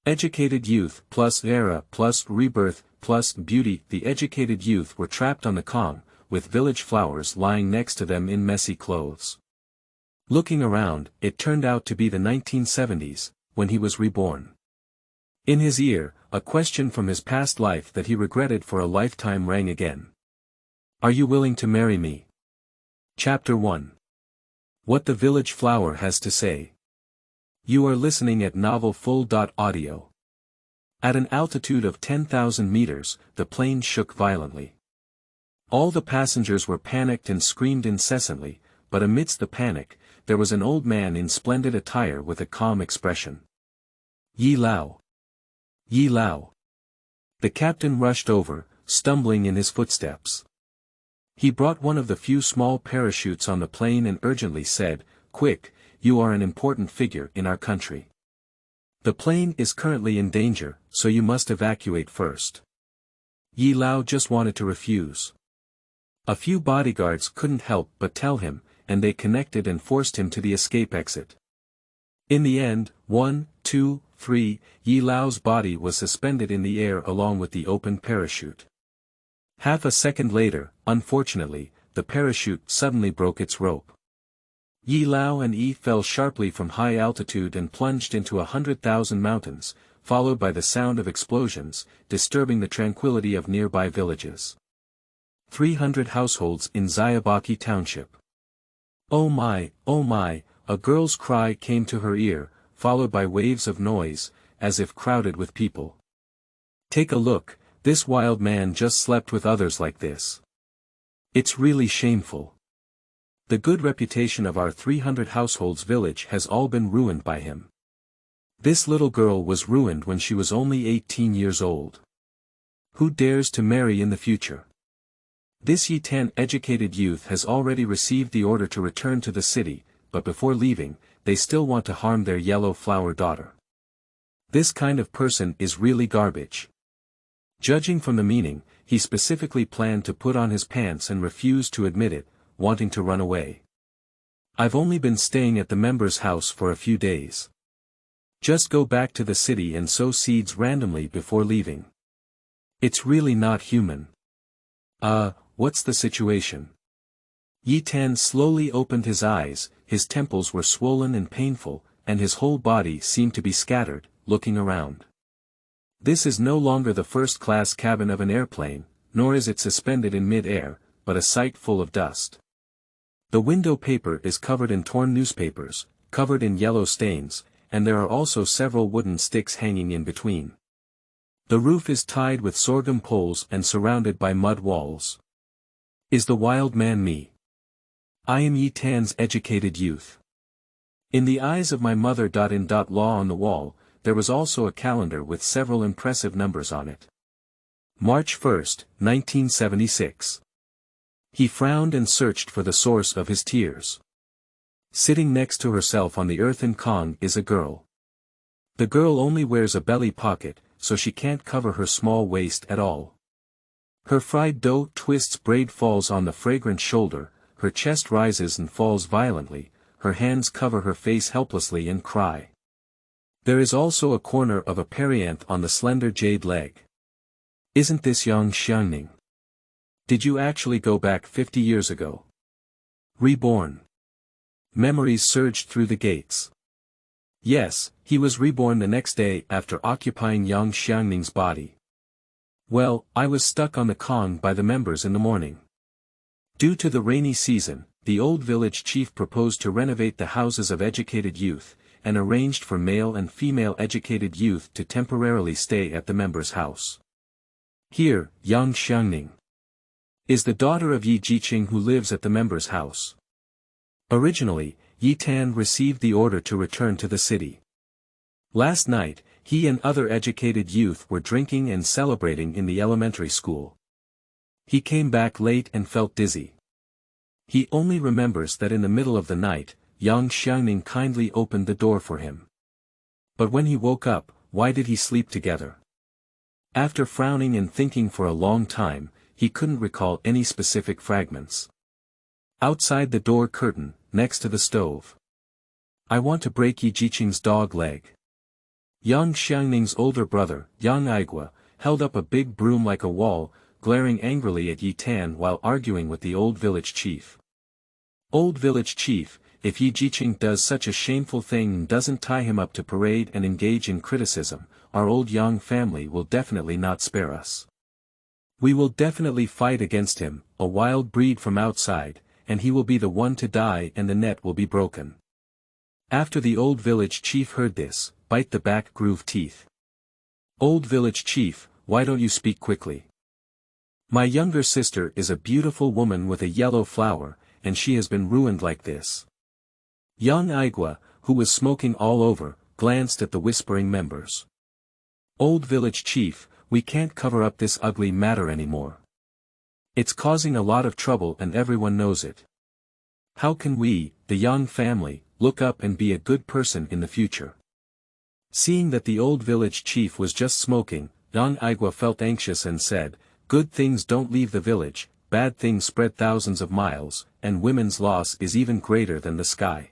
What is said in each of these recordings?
Educated youth plus era plus rebirth plus beauty. The educated youth were trapped on the kang, with village flowers lying next to them in messy clothes. Looking around, it turned out to be the 1970s, when he was reborn. In his ear, a question from his past life that he regretted for a lifetime rang again. Are you willing to marry me? Chapter 1. What the village flower has to say. You are listening at Novel Full.audio. At an altitude of 10,000 meters, the plane shook violently. All the passengers were panicked and screamed incessantly, but amidst the panic, there was an old man in splendid attire with a calm expression. Yi Lao. Yi Lao. The captain rushed over, stumbling in his footsteps. He brought one of the few small parachutes on the plane and urgently said, Quick, you are an important figure in our country. The plane is currently in danger, so you must evacuate first. Yi Lao just wanted to refuse. A few bodyguards couldn't help but tell him, and they connected and forced him to the escape exit. In the end, 1, 2, 3, Yi Lao's body was suspended in the air along with the open parachute. Half a second later, unfortunately, the parachute suddenly broke its rope. Yi Lao and Yi fell sharply from high altitude and plunged into 100,000 mountains, followed by the sound of explosions, disturbing the tranquility of nearby villages. 300 households in Xiangzhuangtou township. Oh my, a girl's cry came to her ear, followed by waves of noise, as if crowded with people. Take a look, this wild man just slept with others like this. It's really shameful. The good reputation of our 300 households village has all been ruined by him. This little girl was ruined when she was only 18 years old. Who dares to marry in the future? This Yitan educated youth has already received the order to return to the city, but before leaving, they still want to harm their yellow flower daughter. This kind of person is really garbage. Judging from the meaning, he specifically planned to put on his pants and refused to admit it, wanting to run away. I've only been staying at the member's house for a few days. Just go back to the city and sow seeds randomly before leaving. It's really not human. What's the situation? Yi Tan slowly opened his eyes, his temples were swollen and painful, and his whole body seemed to be scattered, looking around. This is no longer the first-class cabin of an airplane, nor is it suspended in mid-air, but a sight full of dust. The window paper is covered in torn newspapers, covered in yellow stains, and there are also several wooden sticks hanging in between. The roof is tied with sorghum poles and surrounded by mud walls. Is the wild man me? I am Yi Tan's educated youth. In the eyes of my mother. Law on the wall, there was also a calendar with several impressive numbers on it. March 1, 1976. He frowned and searched for the source of his tears. Sitting next to herself on the earthen kang is a girl. The girl only wears a belly pocket, so she can't cover her small waist at all. Her fried dough twists braid falls on the fragrant shoulder, her chest rises and falls violently, her hands cover her face helplessly and cry. There is also a corner of a perianth on the slender jade leg. Isn't this Xiangzhuangtou? Did you actually go back 50 years ago? Reborn. Memories surged through the gates. Yes, he was reborn the next day after occupying Xiangzhuangtou's body. Well, I was stuck on the kang by the members in the morning. Due to the rainy season, the old village chief proposed to renovate the houses of educated youth, and arranged for male and female educated youth to temporarily stay at the member's house. Here, Xiangzhuangtou is the daughter of Yi Zhiqing who lives at the member's house. Originally, Yi Tan received the order to return to the city. Last night, he and other educated youth were drinking and celebrating in the elementary school. He came back late and felt dizzy. He only remembers that in the middle of the night, Xiangzhuangtou kindly opened the door for him. But when he woke up, why did he sleep together? After frowning and thinking for a long time, he couldn't recall any specific fragments. Outside the door curtain, next to the stove. I want to break Yi Zhiqing's dog leg. Yang Xiangning's older brother, Yang Aigua, held up a big broom like a wall, glaring angrily at Yi Tan while arguing with the old village chief. Old village chief, if Yi Zhiqing does such a shameful thing and doesn't tie him up to parade and engage in criticism, our old Yang family will definitely not spare us. We will definitely fight against him, a wild breed from outside, and he will be the one to die and the net will be broken. After the old village chief heard this, bite the back groove teeth. Old village chief, why don't you speak quickly? My younger sister is a beautiful woman with a yellow flower, and she has been ruined like this. Yang Aigua, who was smoking all over, glanced at the whispering members. Old village chief, we can't cover up this ugly matter anymore. It's causing a lot of trouble and everyone knows it. How can we, the Yang family, look up and be a good person in the future? Seeing that the old village chief was just smoking, Yang Aigua felt anxious and said, good things don't leave the village, bad things spread thousands of miles, and women's loss is even greater than the sky.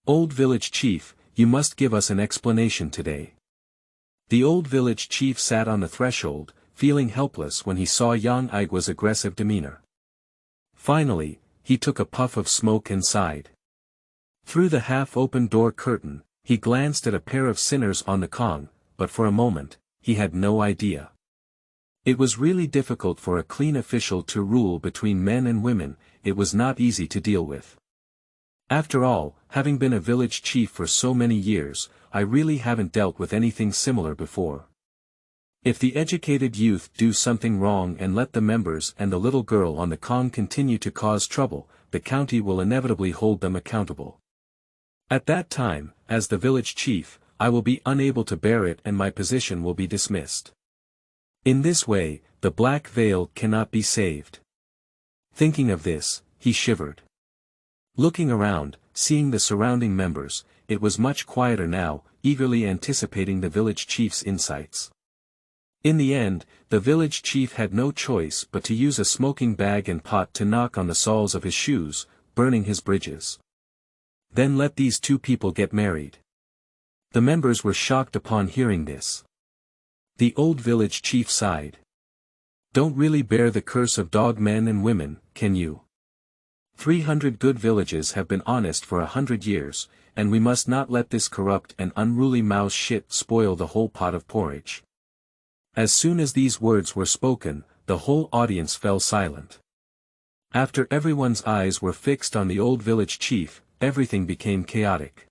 Old village chief, you must give us an explanation today. The old village chief sat on the threshold, feeling helpless when he saw Yang Aigua's aggressive demeanor. Finally, he took a puff of smoke and sighed. Through the half-open door curtain, he glanced at a pair of sinners on the kang, but for a moment, he had no idea. It was really difficult for a clean official to rule between men and women, it was not easy to deal with. After all, having been a village chief for so many years, I really haven't dealt with anything similar before. If the educated youth do something wrong and let the members and the little girl on the kang continue to cause trouble, the county will inevitably hold them accountable. At that time, as the village chief, I will be unable to bear it and my position will be dismissed. In this way, the black veil cannot be saved. Thinking of this, he shivered. Looking around, seeing the surrounding members, it was much quieter now, eagerly anticipating the village chief's insights. In the end, the village chief had no choice but to use a smoking bag and pot to knock on the soles of his shoes, burning his bridges. Then let these two people get married. The members were shocked upon hearing this. The old village chief sighed. Don't really bear the curse of dog men and women, can you? 300 good villages have been honest for 100 years, and we must not let this corrupt and unruly mouse shit spoil the whole pot of porridge. As soon as these words were spoken, the whole audience fell silent. After everyone's eyes were fixed on the old village chief, everything became chaotic.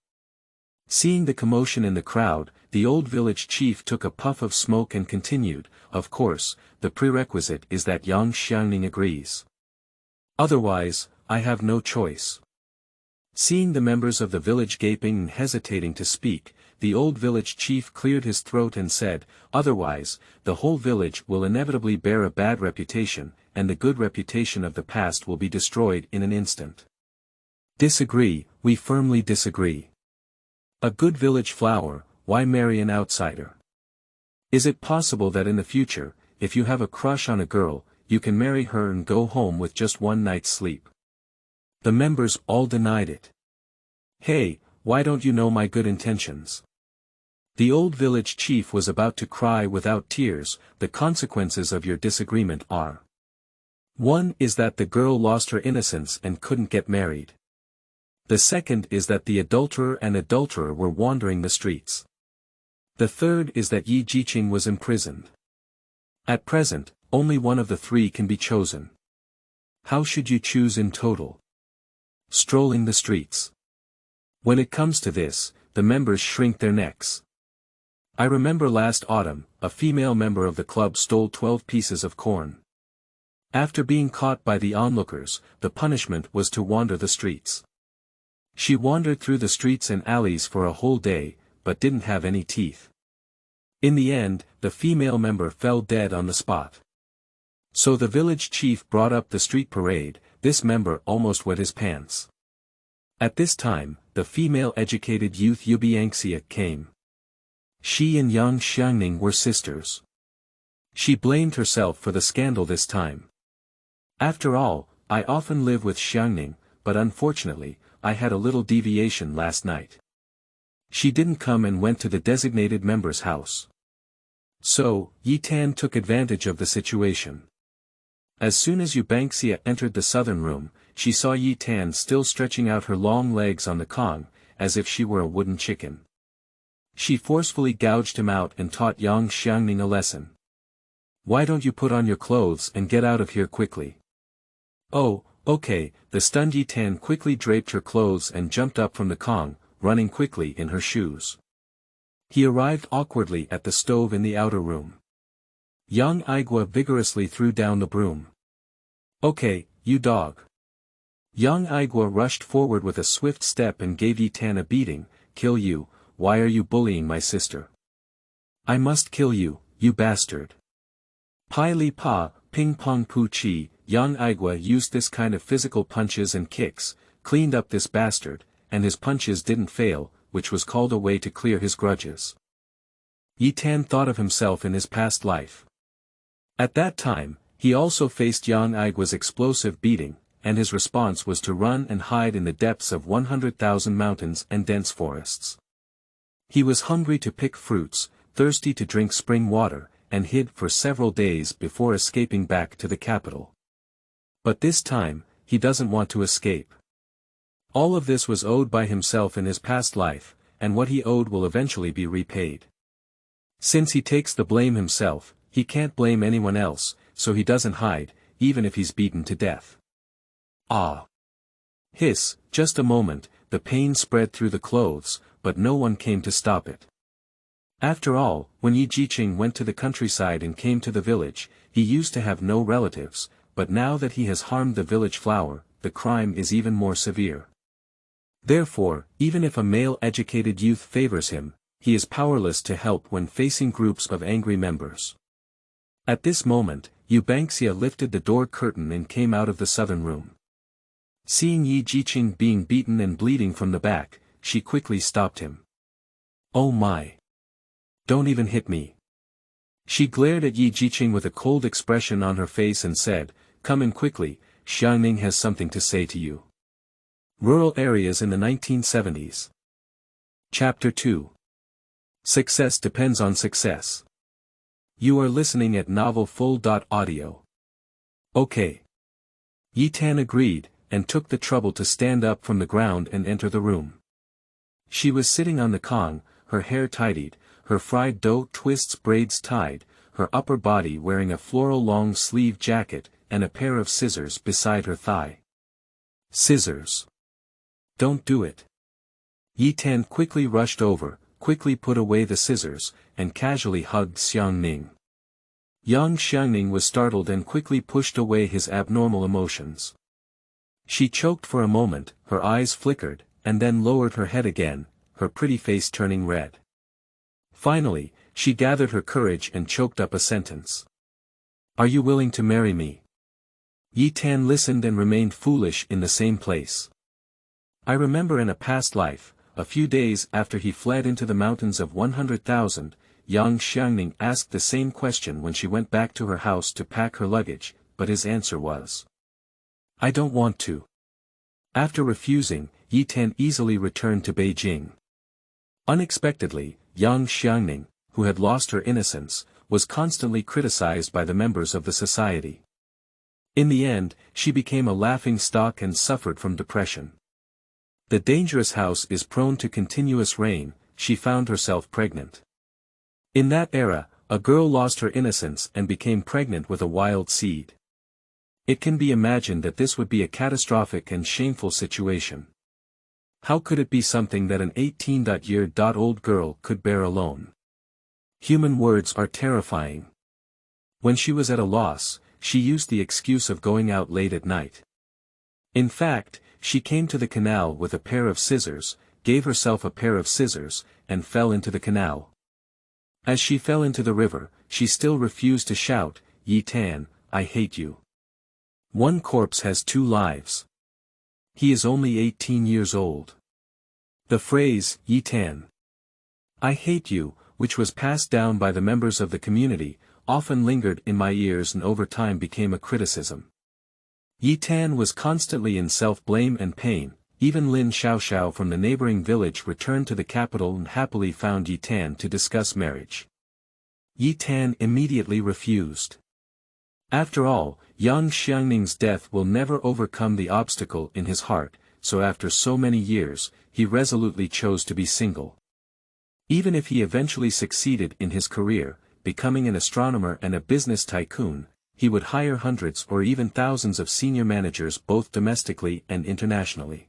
Seeing the commotion in the crowd, the old village chief took a puff of smoke and continued, of course, the prerequisite is that Yang Xiangning agrees. Otherwise, I have no choice. Seeing the members of the village gaping and hesitating to speak, the old village chief cleared his throat and said, otherwise, the whole village will inevitably bear a bad reputation, and the good reputation of the past will be destroyed in an instant. Disagree, we firmly disagree. A good village flower, why marry an outsider? Is it possible that in the future, if you have a crush on a girl, you can marry her and go home with just one night's sleep? The members all denied it. Hey, why don't you know my good intentions? The old village chief was about to cry without tears, the consequences of your disagreement are. 1 is that the girl lost her innocence and couldn't get married. The second is that the adulterer and adulterer were wandering the streets. The third is that Yi Zhiqing was imprisoned. At present, only one of the three can be chosen. How should you choose in total? Strolling the streets. When it comes to this, the members shrink their necks. I remember last autumn, a female member of the club stole 12 pieces of corn. After being caught by the onlookers, the punishment was to wander the streets. She wandered through the streets and alleys for a whole day, but didn't have any teeth. In the end, the female member fell dead on the spot. So the village chief brought up the street parade, this member almost wet his pants. At this time, the female educated youth Yubiangxia came. She and Yang Xiangning were sisters. She blamed herself for the scandal this time. After all, I often live with Xiangning, but unfortunately, I had a little deviation last night. She didn't come and went to the designated member's house. So, Yi Tan took advantage of the situation. As soon as Yu Bangxia entered the southern room, she saw Yi Tan still stretching out her long legs on the kang, as if she were a wooden chicken. She forcefully gouged him out and taught Yang Xiangning a lesson. "Why don't you put on your clothes and get out of here quickly?" "Oh, okay." The stunned Yi Tan quickly draped her clothes and jumped up from the kang, running quickly in her shoes. He arrived awkwardly at the stove in the outer room. Yang Igua vigorously threw down the broom. "Okay, you dog." Yang Igua rushed forward with a swift step and gave Yi Tan a beating. "Kill you, why are you bullying my sister? I must kill you, you bastard." Pai Li Pa, Ping Pong Pu Chi, Yang Igua used this kind of physical punches and kicks, cleaned up this bastard, and his punches didn't fail, which was called a way to clear his grudges. Yi Tan thought of himself in his past life. At that time, he also faced Yang Igua's explosive beating, and his response was to run and hide in the depths of 100,000 mountains and dense forests. He was hungry to pick fruits, thirsty to drink spring water, and hid for several days before escaping back to the capital. But this time, he doesn't want to escape. All of this was owed by himself in his past life, and what he owed will eventually be repaid. Since he takes the blame himself, he can't blame anyone else, so he doesn't hide, even if he's beaten to death. Ah! Hiss, just a moment, the pain spread through the clothes, but no one came to stop it. After all, when Yi Zhiqing went to the countryside and came to the village, he used to have no relatives, but now that he has harmed the village flower, the crime is even more severe. Therefore, even if a male educated youth favors him, he is powerless to help when facing groups of angry members. At this moment, Yu Bangxia lifted the door curtain and came out of the southern room. Seeing Yi Zhiqing being beaten and bleeding from the back, she quickly stopped him. "Oh my! Don't even hit me." She glared at Yi Zhiqing with a cold expression on her face and said, "Come in quickly, Xiangning has something to say to you." Rural Areas in the 1970s. Chapter 2. Success depends on success. You are listening at novelfull.audio. Okay. Yi Tan agreed, and took the trouble to stand up from the ground and enter the room. She was sitting on the kang, her hair tidied, her fried dough twists braids tied, her upper body wearing a floral long-sleeve jacket, and a pair of scissors beside her thigh. "Scissors! Don't do it." Yi Tan quickly rushed over, quickly put away the scissors, and casually hugged Xiangning. Yang Xiangning was startled and quickly pushed away his abnormal emotions. She choked for a moment, her eyes flickered, and then lowered her head again, her pretty face turning red. Finally, she gathered her courage and choked up a sentence. "Are you willing to marry me?" Yi Tan listened and remained foolish in the same place. I remember in a past life, a few days after he fled into the mountains of 100,000, Yang Xiangning asked the same question when she went back to her house to pack her luggage, but his answer was, "I don't want to." After refusing, Yi Tan easily returned to Beijing. Unexpectedly, Yang Xiangning, who had lost her innocence, was constantly criticized by the members of the society. In the end, she became a laughingstock and suffered from depression. The dangerous house is prone to continuous rain. She found herself pregnant. In that era, a girl lost her innocence and became pregnant with a wild seed. It can be imagined that this would be a catastrophic and shameful situation. How could it be something that an 18-year-old girl could bear alone? Human words are terrifying. When she was at a loss, she used the excuse of going out late at night. In fact, she came to the canal with a pair of scissors, gave herself a pair of scissors, and fell into the canal. As she fell into the river, she still refused to shout, "Yi Tan, I hate you. One corpse has two lives. He is only 18 years old." The phrase, "Yi Tan, I hate you," which was passed down by the members of the community, often lingered in my ears and over time became a criticism. Yi Tan was constantly in self-blame and pain, even Lin Xiaoxiao from the neighboring village returned to the capital and happily found Yi Tan to discuss marriage. Yi Tan immediately refused. After all, young Xiangning's death will never overcome the obstacle in his heart, so after so many years, he resolutely chose to be single. Even if he eventually succeeded in his career, becoming an astronomer and a business tycoon, he would hire hundreds or even thousands of senior managers both domestically and internationally.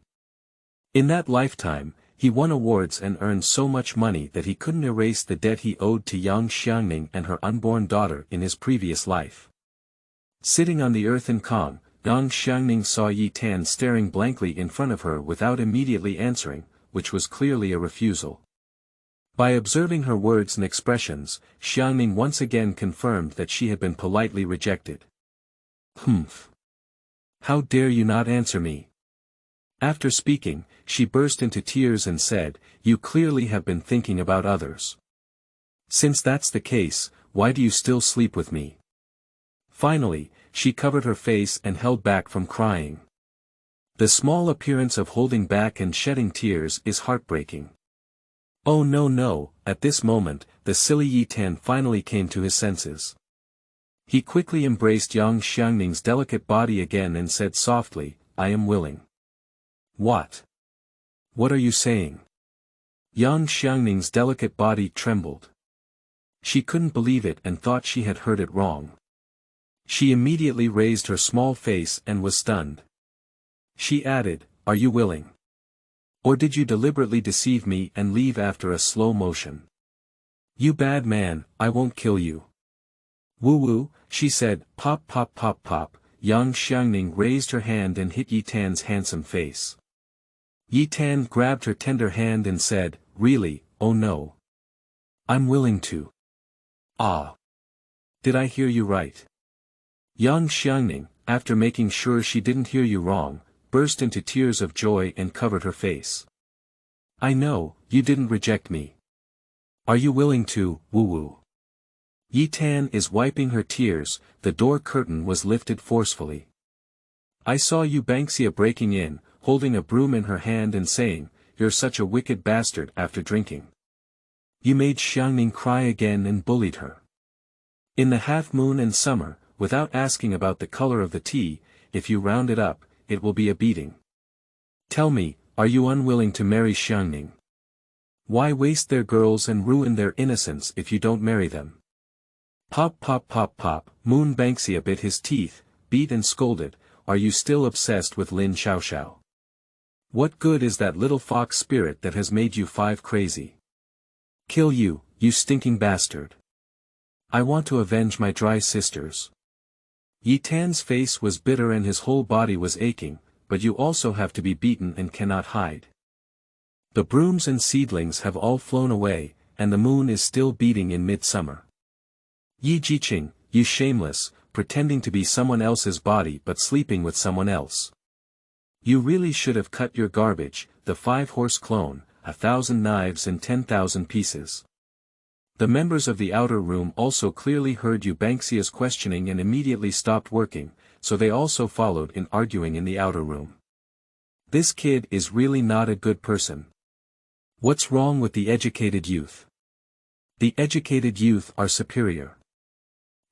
In that lifetime, he won awards and earned so much money that he couldn't erase the debt he owed to young Xiangning and her unborn daughter in his previous life. Sitting on the earth in Kang, young Xiangning saw Yi Tan staring blankly in front of her without immediately answering, which was clearly a refusal. By observing her words and expressions, Xiangning once again confirmed that she had been politely rejected. Humph! How dare you not answer me? After speaking, she burst into tears and said, "You clearly have been thinking about others. Since that's the case, why do you still sleep with me?" Finally, she covered her face and held back from crying. The small appearance of holding back and shedding tears is heartbreaking. Oh no, at this moment, the silly Yi Tan finally came to his senses. He quickly embraced young Xiangning's delicate body again and said softly, "I am willing." What? What are you saying? Young Xiangning's delicate body trembled. She couldn't believe it and thought she had heard it wrong. She immediately raised her small face and was stunned. She added, "Are you willing? Or did you deliberately deceive me and leave after a slow motion? You bad man, I won't kill you." "Woo-woo," she said, "pop pop pop pop." Young Xiangning raised her hand and hit Yi Tan's handsome face. Yi Tan grabbed her tender hand and said, "Really, oh no. I'm willing to." "Ah. Did I hear you right?" Young Xiangning, after making sure she didn't hear you wrong, burst into tears of joy and covered her face. "I know, you didn't reject me. Are you willing to, woo-woo?" Yi Tan is wiping her tears, the door curtain was lifted forcefully. "I saw you Banksia breaking in, holding a broom in her hand and saying, 'You're such a wicked bastard,' after drinking. You made Xiangning cry again and bullied her. In the half-moon and summer, without asking about the color of the tea, if you round it up, it will be a beating. Tell me, are you unwilling to marry Xiangning? Why waste their girls and ruin their innocence if you don't marry them?" Pop pop pop pop, Moon Banksia bit his teeth, beat and scolded, "Are you still obsessed with Lin Xiaoxiao? What good is that little fox spirit that has made you five crazy? Kill you, you stinking bastard. I want to avenge my dry sisters." Yi Tan's face was bitter and his whole body was aching, "But you also have to be beaten and cannot hide. The brooms and seedlings have all flown away, and the moon is still beating in midsummer. Yi Zhiqing, you shameless, pretending to be someone else's body but sleeping with someone else. You really should have cut your garbage, the 5-horse clone, 1,000 knives and 10,000 pieces." The members of the outer room also clearly heard Banksia's questioning and immediately stopped working, so they also followed in arguing in the outer room. This kid is really not a good person. What's wrong with the educated youth? The educated youth are superior.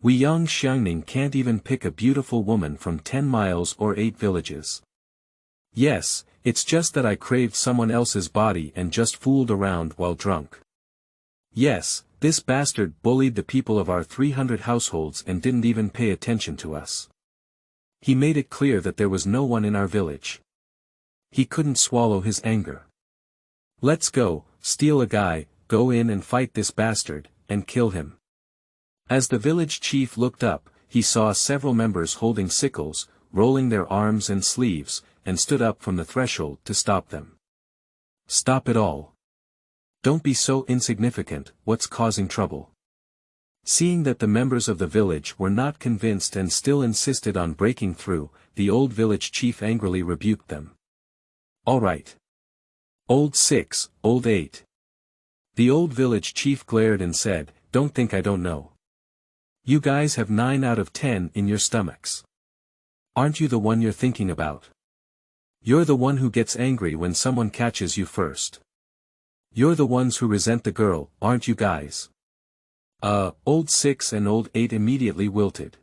We young Xiangning can't even pick a beautiful woman from 10 miles or 8 villages. Yes, it's just that I craved someone else's body and just fooled around while drunk. Yes, this bastard bullied the people of our 300 households and didn't even pay attention to us. He made it clear that there was no one in our village. He couldn't swallow his anger. Let's go, steal a guy, go in and fight this bastard, and kill him. As the village chief looked up, he saw several members holding sickles, rolling their arms and sleeves, and stood up from the threshold to stop them. Stop it all. Don't be so insignificant, what's causing trouble? Seeing that the members of the village were not convinced and still insisted on breaking through, the old village chief angrily rebuked them. All right. Old 6, old 8. The old village chief glared and said, "Don't think I don't know. You guys have 9 out of 10 in your stomachs. Aren't you the one you're thinking about? You're the one who gets angry when someone catches you first. You're the ones who resent the girl, aren't you guys? Old 6 and old 8 immediately wilted.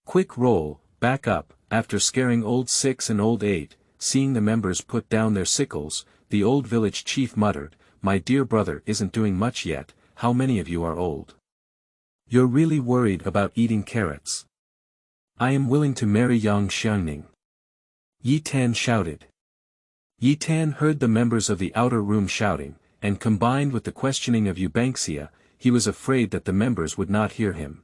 Quick roll, back up. After scaring old 6 and old 8, seeing the members put down their sickles, the old village chief muttered, "My dear brother isn't doing much yet. How many of you are old? You're really worried about eating carrots. I am willing to marry Xiangzhuangtou." Yi Tan shouted. Yi Tan heard the members of the outer room shouting, and combined with the questioning of Eubanxia, he was afraid that the members would not hear him.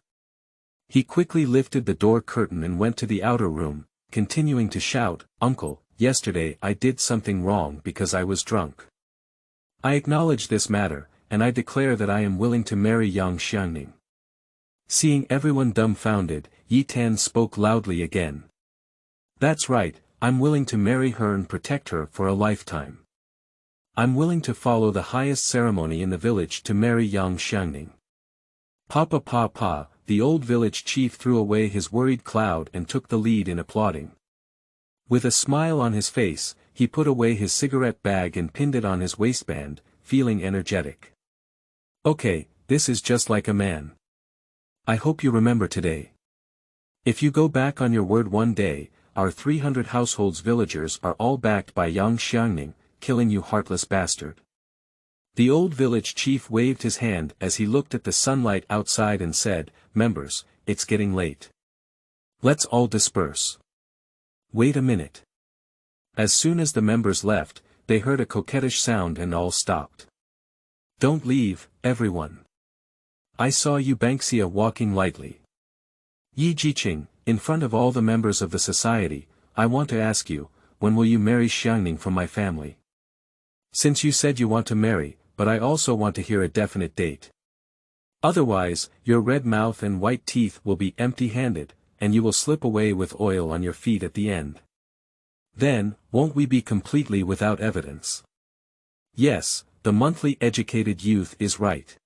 He quickly lifted the door curtain and went to the outer room, continuing to shout, "Uncle, yesterday I did something wrong because I was drunk. I acknowledge this matter, and I declare that I am willing to marry Xiangzhuangtou." Seeing everyone dumbfounded, Yi Tan spoke loudly again. "That's right, I'm willing to marry her and protect her for a lifetime. I'm willing to follow the highest ceremony in the village to marry Xiangzhuangtou." Pa, the old village chief threw away his worried cloud and took the lead in applauding. With a smile on his face, he put away his cigarette bag and pinned it on his waistband, feeling energetic. "Okay, this is just like a man. I hope you remember today. If you go back on your word one day, our 300 households villagers are all backed by Xiangzhuangtou, killing you heartless bastard." The old village chief waved his hand as he looked at the sunlight outside and said, "Members, it's getting late. Let's all disperse." "Wait a minute." As soon as the members left, they heard a coquettish sound and all stopped. "Don't leave, everyone. I saw Eubanxia walking lightly. Yi Zhiqing, in front of all the members of the society, I want to ask you, when will you marry Xiangning from my family? Since you said you want to marry, but I also want to hear a definite date. Otherwise, your red mouth and white teeth will be empty-handed, and you will slip away with oil on your feet at the end. Then, won't we be completely without evidence?" Yes, the monthly educated youth is right.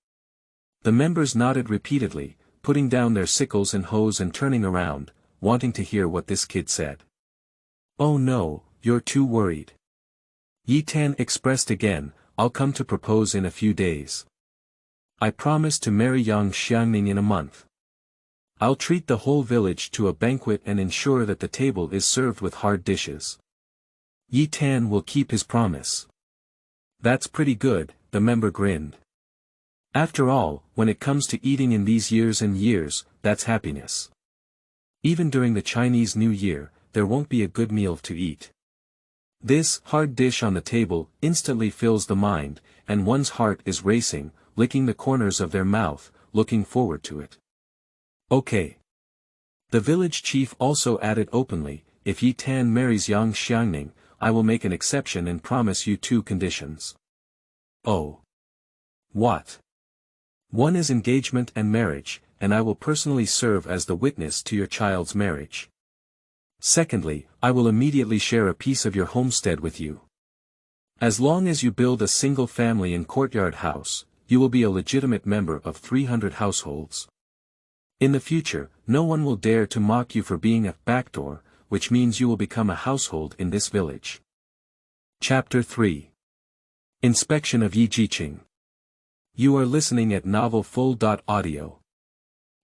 The members nodded repeatedly, putting down their sickles and hoes and turning around, wanting to hear what this kid said. "Oh no, you're too worried." Yi Tan expressed again, "I'll come to propose in a few days. I promise to marry Xiangzhuangtou in a month. I'll treat the whole village to a banquet and ensure that the table is served with hard dishes." Yi Tan will keep his promise. "That's pretty good," the member grinned. "After all, when it comes to eating in these years and years, that's happiness. Even during the Chinese New Year, there won't be a good meal to eat. This hard dish on the table instantly fills the mind, and one's heart is racing, licking the corners of their mouth, looking forward to it." "Okay." The village chief also added openly, "If Yi Tan marries Xiangzhuangtou, I will make an exception and promise you 2 conditions." "Oh. What?" "One is engagement and marriage, and I will personally serve as the witness to your child's marriage. Secondly, I will immediately share a piece of your homestead with you. As long as you build a single family and courtyard house, you will be a legitimate member of 300 households. In the future, no one will dare to mock you for being a backdoor, which means you will become a household in this village." Chapter 3. Inspection of Yi Zhiqing. You are listening at novelfull.audio.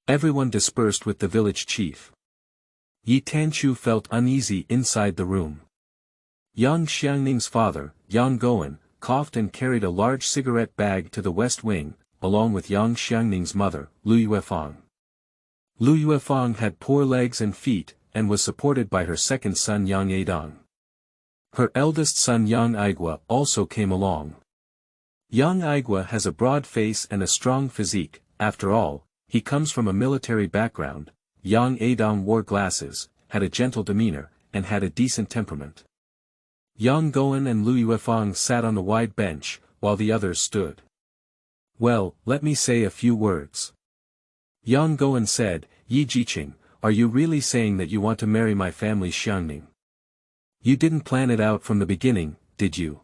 Everyone dispersed with the village chief. Yi Tanchu felt uneasy inside the room. Xiangzhuangtou's father, Yang Goen, coughed and carried a large cigarette bag to the west wing, along with Xiangzhuangtou's mother, Lu Yuefang. Lu Yuefang had poor legs and feet, and was supported by her second son Yang Adong. Her eldest son Yang Aigua also came along. Yang Aigua has a broad face and a strong physique. After all, he comes from a military background. Yang Adong wore glasses, had a gentle demeanor, and had a decent temperament. Yang Goen and Lu Yuefang sat on the wide bench, while the others stood. "Well, let me say a few words." Yang Goen said, "Yi Zhiqing, are you really saying that you want to marry my family Xiangning? You didn't plan it out from the beginning, did you?"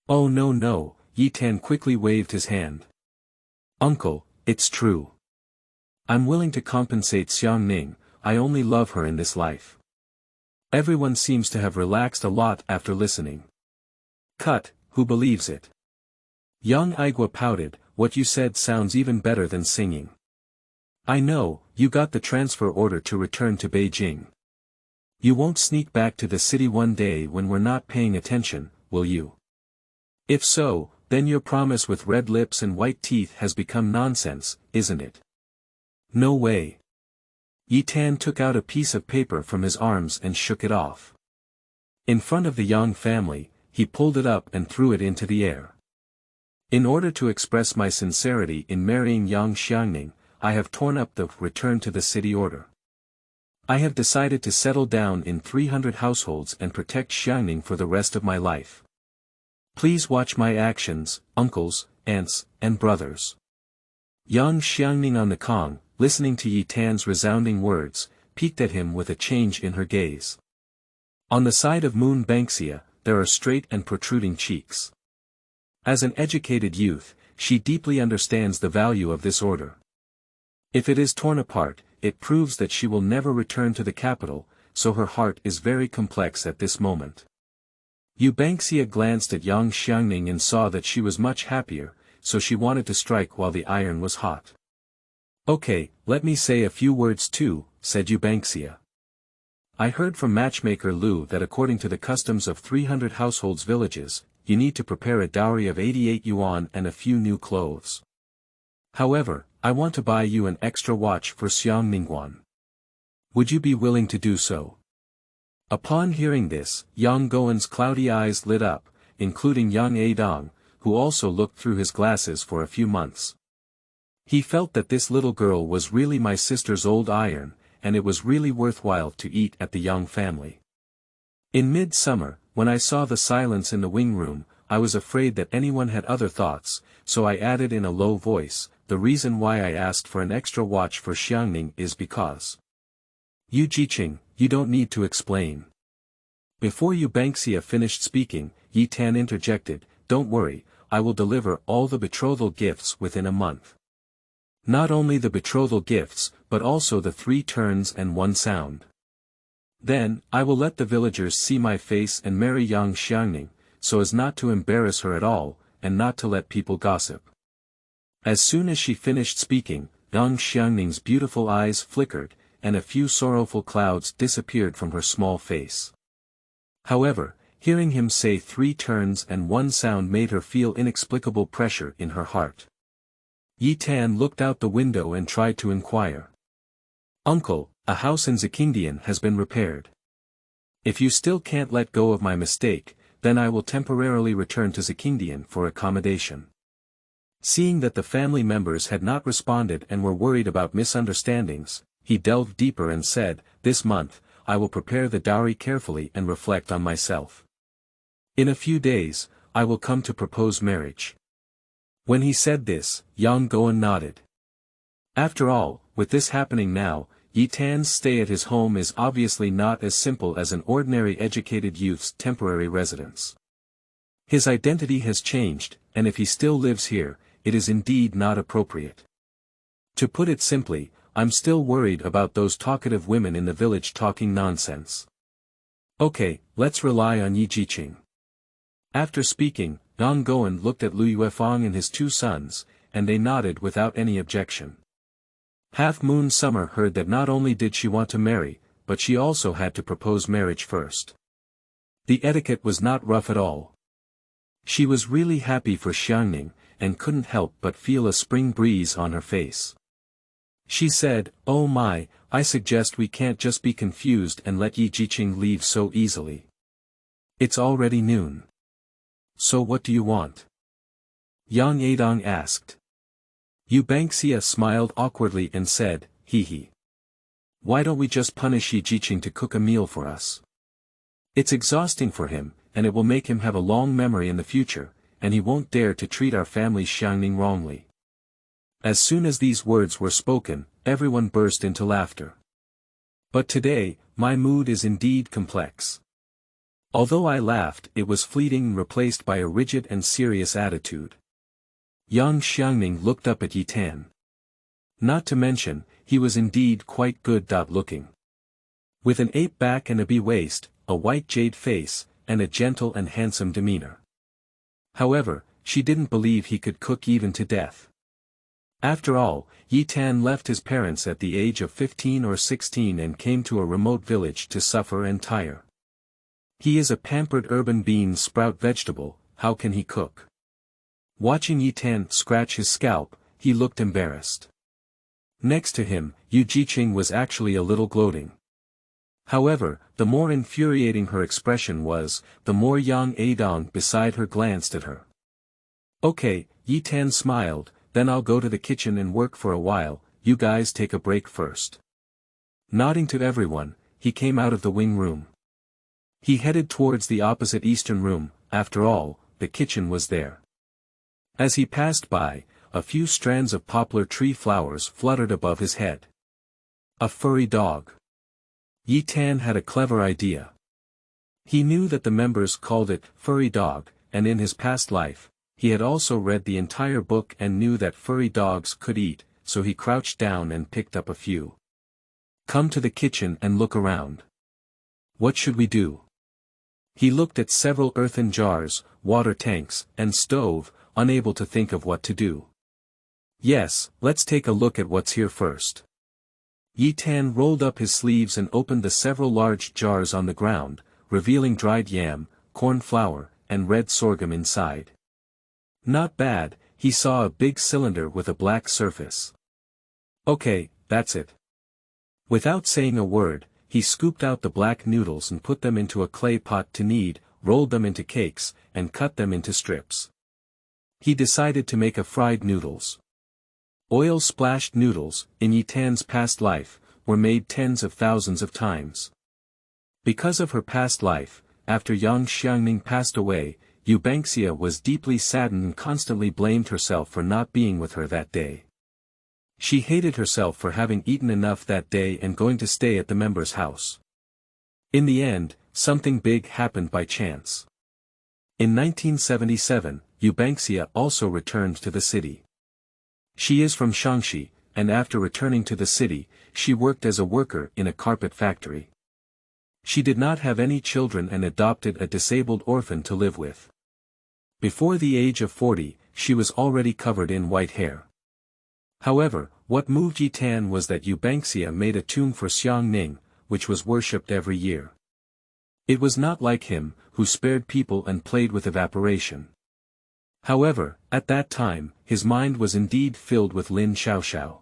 "Oh no, Yi Tan quickly waved his hand. "Uncle, it's true. I'm willing to compensate Xiangning, I only love her in this life. Everyone seems to have relaxed a lot after listening. Cut, who believes it? Young Igua pouted, what you said sounds even better than singing. I know, you got the transfer order to return to Beijing. You won't sneak back to the city one day when we're not paying attention, will you? If so, then your promise with red lips and white teeth has become nonsense, isn't it? No way. Yi Tan took out a piece of paper from his arms and shook it off. In front of the Yang family, he pulled it up and threw it into the air. In order to express my sincerity in marrying Yang Xiangning, I have torn up the return to the city order. I have decided to settle down in 300 households and protect Xiangning for the rest of my life. Please watch my actions, uncles, aunts, and brothers. Yang Xiangning on the kang, listening to Yi Tan's resounding words, peeked at him with a change in her gaze. On the side of Moon Banksia, there are straight and protruding cheeks. As an educated youth, she deeply understands the value of this order. If it is torn apart, it proves that she will never return to the capital, so her heart is very complex at this moment. Yu Banksia glanced at Yang Xiangning and saw that she was much happier, so she wanted to strike while the iron was hot. Okay, let me say a few words too, said Yu Banksia. I heard from matchmaker Lu that according to the customs of 300 households villages, you need to prepare a dowry of 88 yuan and a few new clothes. However, I want to buy you an extra watch for Xiangninguan. Would you be willing to do so? Upon hearing this, Yang Goen's cloudy eyes lit up, including Yang Adong, who also looked through his glasses for a few months. He felt that this little girl was really my sister's old iron, and it was really worthwhile to eat at the Yang family. In mid-summer, when I saw the silence in the wing room, I was afraid that anyone had other thoughts, so I added in a low voice, the reason why I asked for an extra watch for Xiangning is because. You Zhiqing, you don't need to explain. Before Yu Banksia finished speaking, Yi Tan interjected, don't worry, I will deliver all the betrothal gifts within a month. Not only the betrothal gifts, but also the 3 turns and 1 sound. Then, I will let the villagers see my face and marry Yang Xiangning, so as not to embarrass her at all, and not to let people gossip. As soon as she finished speaking, Yang Xiangning's beautiful eyes flickered, and a few sorrowful clouds disappeared from her small face. However, hearing him say 3 turns and 1 sound made her feel inexplicable pressure in her heart. Yi Tan looked out the window and tried to inquire. Uncle, a house in Zhiqing has been repaired. If you still can't let go of my mistake, then I will temporarily return to Zhiqing for accommodation. Seeing that the family members had not responded and were worried about misunderstandings, he delved deeper and said, this month, I will prepare the dowry carefully and reflect on myself. In a few days, I will come to propose marriage. When he said this, Yang Goen nodded. After all, with this happening now, Yi Tan's stay at his home is obviously not as simple as an ordinary educated youth's temporary residence. His identity has changed, and if he still lives here, it is indeed not appropriate. To put it simply, I'm still worried about those talkative women in the village talking nonsense. Okay, let's rely on Yi Zhiqing. After speaking, Yang Goen looked at Lu Yuefang and his 2 sons, and they nodded without any objection. Half Moon Summer heard that not only did she want to marry, but she also had to propose marriage first. The etiquette was not rough at all. She was really happy for Xiangning, and couldn't help but feel a spring breeze on her face. She said, oh my, I suggest we can't just be confused and let Yi Zhiqing leave so easily. It's already noon. So what do you want? Yang Adong asked. Yu Banksia smiled awkwardly and said, hee hee. Why don't we just punish Yi Zhiqing to cook a meal for us? It's exhausting for him, and it will make him have a long memory in the future, and he won't dare to treat our family Xiangning wrongly. As soon as these words were spoken, everyone burst into laughter. But today, my mood is indeed complex. Although I laughed, it was fleeting and replaced by a rigid and serious attitude. Yang Xiangning looked up at Yi Tan. Not to mention, he was indeed quite good looking. With an ape back and a bee waist, a white jade face, and a gentle and handsome demeanor. However, she didn't believe he could cook even to death. After all, Yi Tan left his parents at the age of 15 or 16 and came to a remote village to suffer and tire. He is a pampered urban bean sprout vegetable, how can he cook? Watching Yi Tan scratch his scalp, he looked embarrassed. Next to him, Zhiqing was actually a little gloating. However, the more infuriating her expression was, the more Yang Adong beside her glanced at her. Okay, Yi Tan smiled, then I'll go to the kitchen and work for a while, you guys take a break first. Nodding to everyone, he came out of the wing room. He headed towards the opposite eastern room, after all, the kitchen was there. As he passed by, a few strands of poplar tree flowers fluttered above his head. A furry dog. Yi Tan had a clever idea. He knew that the members called it furry dog, and in his past life, he had also read the entire book and knew that furry dogs could eat, so he crouched down and picked up a few. Come to the kitchen and look around. What should we do? He looked at several earthen jars, water tanks, and stove, unable to think of what to do. Yes, let's take a look at what's here first. Yi Tan rolled up his sleeves and opened the several large jars on the ground, revealing dried yam, corn flour, and red sorghum inside. Not bad, he saw a big cylinder with a black surface. Okay, that's it. Without saying a word, he scooped out the black noodles and put them into a clay pot to knead, rolled them into cakes, and cut them into strips. He decided to make a fried noodles. Oil-splashed noodles, in Yi Tan's past life, were made tens of thousands of times. Because of her past life, after Yang Xiangning passed away, Eubanxia was deeply saddened and constantly blamed herself for not being with her that day. She hated herself for having eaten enough that day and going to stay at the member's house. In the end, something big happened by chance. In 1977, Eubanxia also returned to the city. She is from Shaanxi, and after returning to the city, she worked as a worker in a carpet factory. She did not have any children and adopted a disabled orphan to live with. Before the age of 40, she was already covered in white hair. However, what moved Yi Tan was that Eubanxia made a tomb for Xiangning, which was worshipped every year. It was not like him, who spared people and played with evaporation. However, at that time, his mind was indeed filled with Lin Xiaoxiao.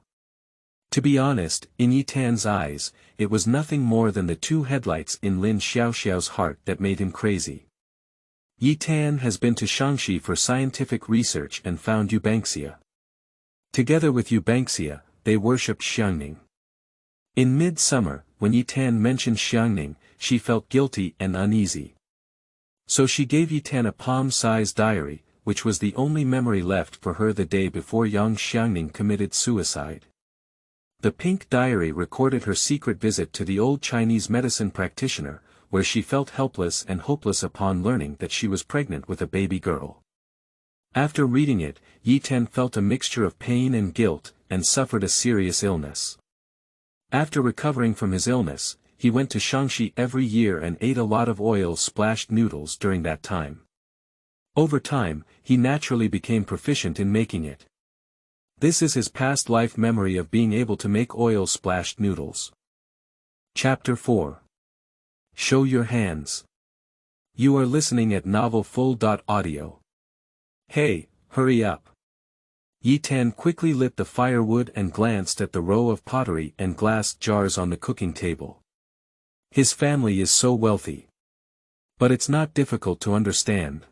To be honest, in Yi Tan's eyes, it was nothing more than the two headlights in Lin Xiaoxiao's heart that made him crazy. Yi Tan has been to Shaanxi for scientific research and found Eubanxia. Together with Eubanxia, they worshipped Xiangning. In mid-summer, when Yi Tan mentioned Xiangning, she felt guilty and uneasy. So she gave Yi Tan a palm-sized diary, which was the only memory left for her the day before Yang Xiangning committed suicide. The pink diary recorded her secret visit to the old Chinese medicine practitioner, where she felt helpless and hopeless upon learning that she was pregnant with a baby girl. After reading it, Yi Tan felt a mixture of pain and guilt, and suffered a serious illness. After recovering from his illness, he went to Shaanxi every year and ate a lot of oil-splashed noodles during that time. Over time, he naturally became proficient in making it. This is his past life memory of being able to make oil-splashed noodles. Chapter 4. Show your hands. You are listening at novelfull.audio. Hey, hurry up. Yi Tan quickly lit the firewood and glanced at the row of pottery and glass jars on the cooking table. His family is so wealthy. But it's not difficult to understand.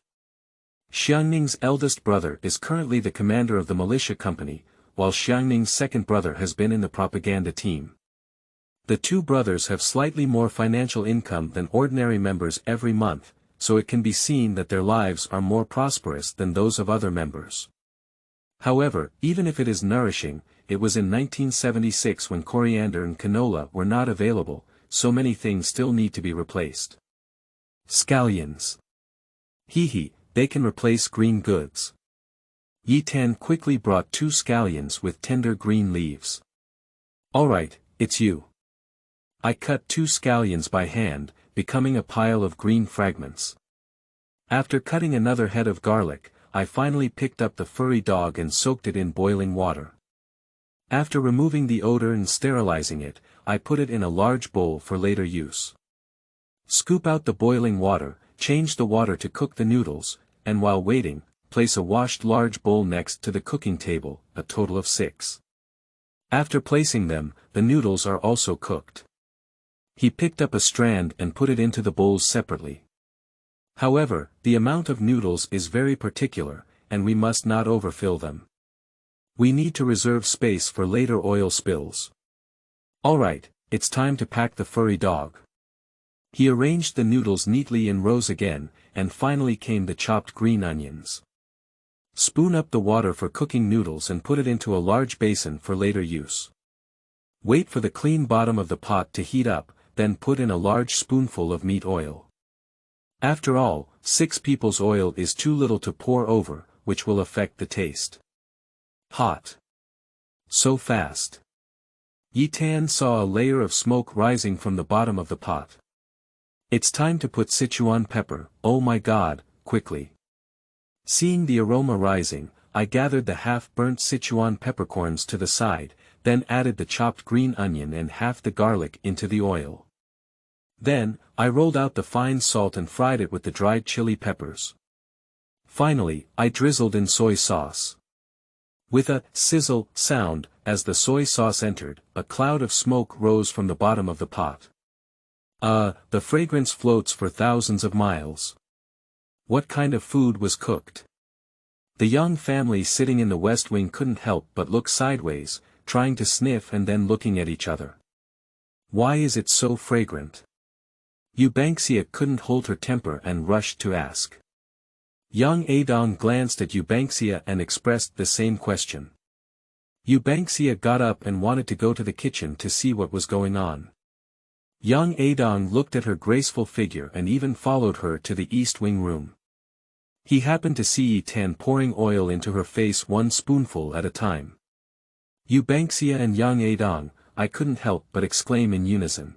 Xiangning's eldest brother is currently the commander of the militia company, while Xiangning's second brother has been in the propaganda team. The two brothers have slightly more financial income than ordinary members every month, so it can be seen that their lives are more prosperous than those of other members. However, even if it is nourishing, it was in 1976 when coriander and canola were not available, so many things still need to be replaced. Scallions. Hee, they can replace green goods. Yi Tan quickly brought 2 scallions with tender green leaves. Alright, it's you. I cut 2 scallions by hand, becoming a pile of green fragments. After cutting another head of garlic, I finally picked up the furry dog and soaked it in boiling water. After removing the odor and sterilizing it, I put it in a large bowl for later use. Scoop out the boiling water, change the water to cook the noodles, and while waiting, place a washed large bowl next to the cooking table, a total of 6. After placing them, the noodles are also cooked. He picked up a strand and put it into the bowls separately. However, the amount of noodles is very particular, and we must not overfill them. We need to reserve space for later oil spills. Alright, it's time to pack the furry dog. He arranged the noodles neatly in rows again, and finally came the chopped green onions. Spoon up the water for cooking noodles and put it into a large basin for later use. Wait for the clean bottom of the pot to heat up, then put in a large spoonful of meat oil. After all, 6 people's oil is too little to pour over, which will affect the taste. Hot. So fast. Yitan saw a layer of smoke rising from the bottom of the pot. It's time to put Sichuan pepper, oh my god, quickly. Seeing the aroma rising, I gathered the half-burnt Sichuan peppercorns to the side, then added the chopped green onion and half the garlic into the oil. Then, I rolled out the fine salt and fried it with the dried chili peppers. Finally, I drizzled in soy sauce. With a sizzle sound, as the soy sauce entered, a cloud of smoke rose from the bottom of the pot. The fragrance floats for thousands of miles. What kind of food was cooked? The young family sitting in the West Wing couldn't help but look sideways, trying to sniff and then looking at each other. Why is it so fragrant? Eubanxia couldn't hold her temper and rushed to ask. Young Adong glanced at Eubanxia and expressed the same question. Eubanxia got up and wanted to go to the kitchen to see what was going on. Young Adong looked at her graceful figure and even followed her to the East Wing room. He happened to see Yitan pouring oil into her face 1 spoonful at a time. Eubanxia and Young Adong, I couldn't help but exclaim in unison.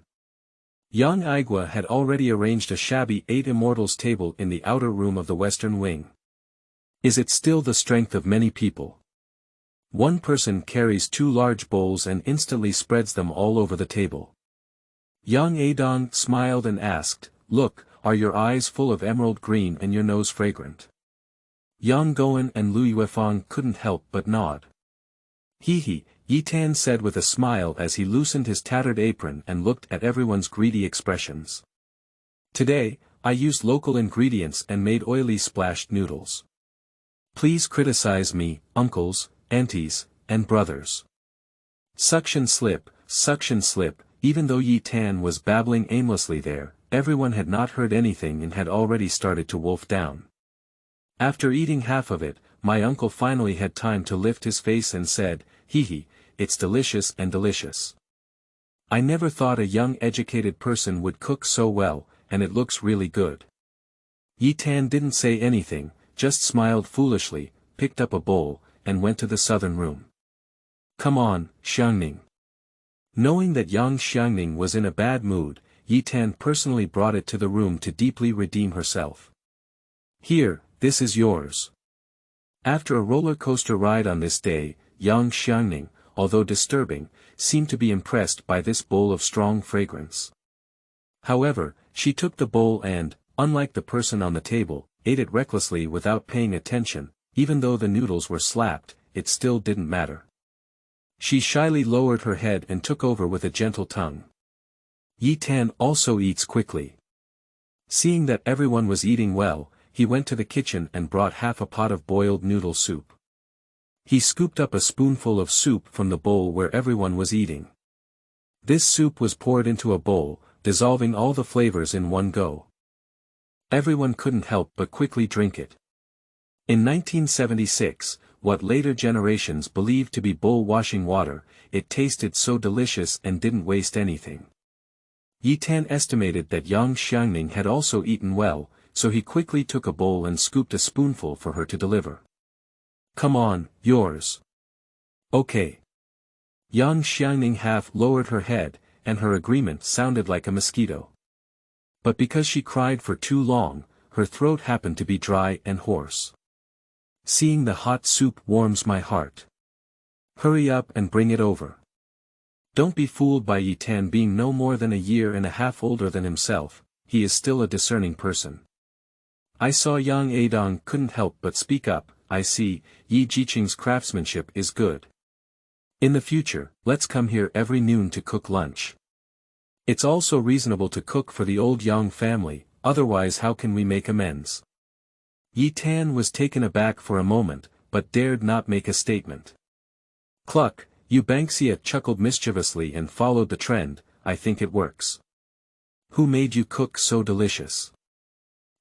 Young Aigua had already arranged a shabby 8 immortals table in the outer room of the Western Wing. Is it still the strength of many people? One person carries 2 large bowls and instantly spreads them all over the table. Young Adong smiled and asked, "Look, are your eyes full of emerald green and your nose fragrant?" Young Goen and Lu Yuefang couldn't help but nod. Hee, Yitan said with a smile as he loosened his tattered apron and looked at everyone's greedy expressions. Today, I used local ingredients and made oily splashed noodles. Please criticize me, uncles, aunties, and brothers. Suction slip, even though Yitan was babbling aimlessly there, everyone had not heard anything and had already started to wolf down. After eating half of it, my uncle finally had time to lift his face and said, "Hee, it's delicious and delicious. I never thought a young educated person would cook so well, and it looks really good." Yitan didn't say anything, just smiled foolishly, picked up a bowl, and went to the southern room. "Come on, Xiangning." Knowing that young Xiangning was in a bad mood, Yitan personally brought it to the room to deeply redeem herself. "Here, this is yours." After a roller coaster ride on this day, young Xiangning, although disturbing, seemed to be impressed by this bowl of strong fragrance. However, she took the bowl and, unlike the person on the table, ate it recklessly without paying attention. Even though the noodles were slapped, it still didn't matter. She shyly lowered her head and took over with a gentle tongue. Yitan also eats quickly. Seeing that everyone was eating well, he went to the kitchen and brought half a pot of boiled noodle soup. He scooped up a spoonful of soup from the bowl where everyone was eating. This soup was poured into a bowl, dissolving all the flavors in one go. Everyone couldn't help but quickly drink it. In 1976, what later generations believed to be bowl washing water, it tasted so delicious and didn't waste anything. Yitan estimated that young Xiangning had also eaten well, so he quickly took a bowl and scooped a spoonful for her to deliver. "Come on, yours." "Okay." Young Xiangning half lowered her head, and her agreement sounded like a mosquito. But because she cried for too long, her throat happened to be dry and hoarse. Seeing the hot soup warms my heart. Hurry up and bring it over. Don't be fooled by Yi Tan being no more than a year and a half older than himself, he is still a discerning person. I saw Yang Adong couldn't help but speak up. I see, Yi Zhiqing's craftsmanship is good. In the future, let's come here every noon to cook lunch. It's also reasonable to cook for the old Yang family, otherwise how can we make amends? Yi Tan was taken aback for a moment, but dared not make a statement. Cluck, Yu Bangxia chuckled mischievously and followed the trend. I think it works. Who made you cook so delicious?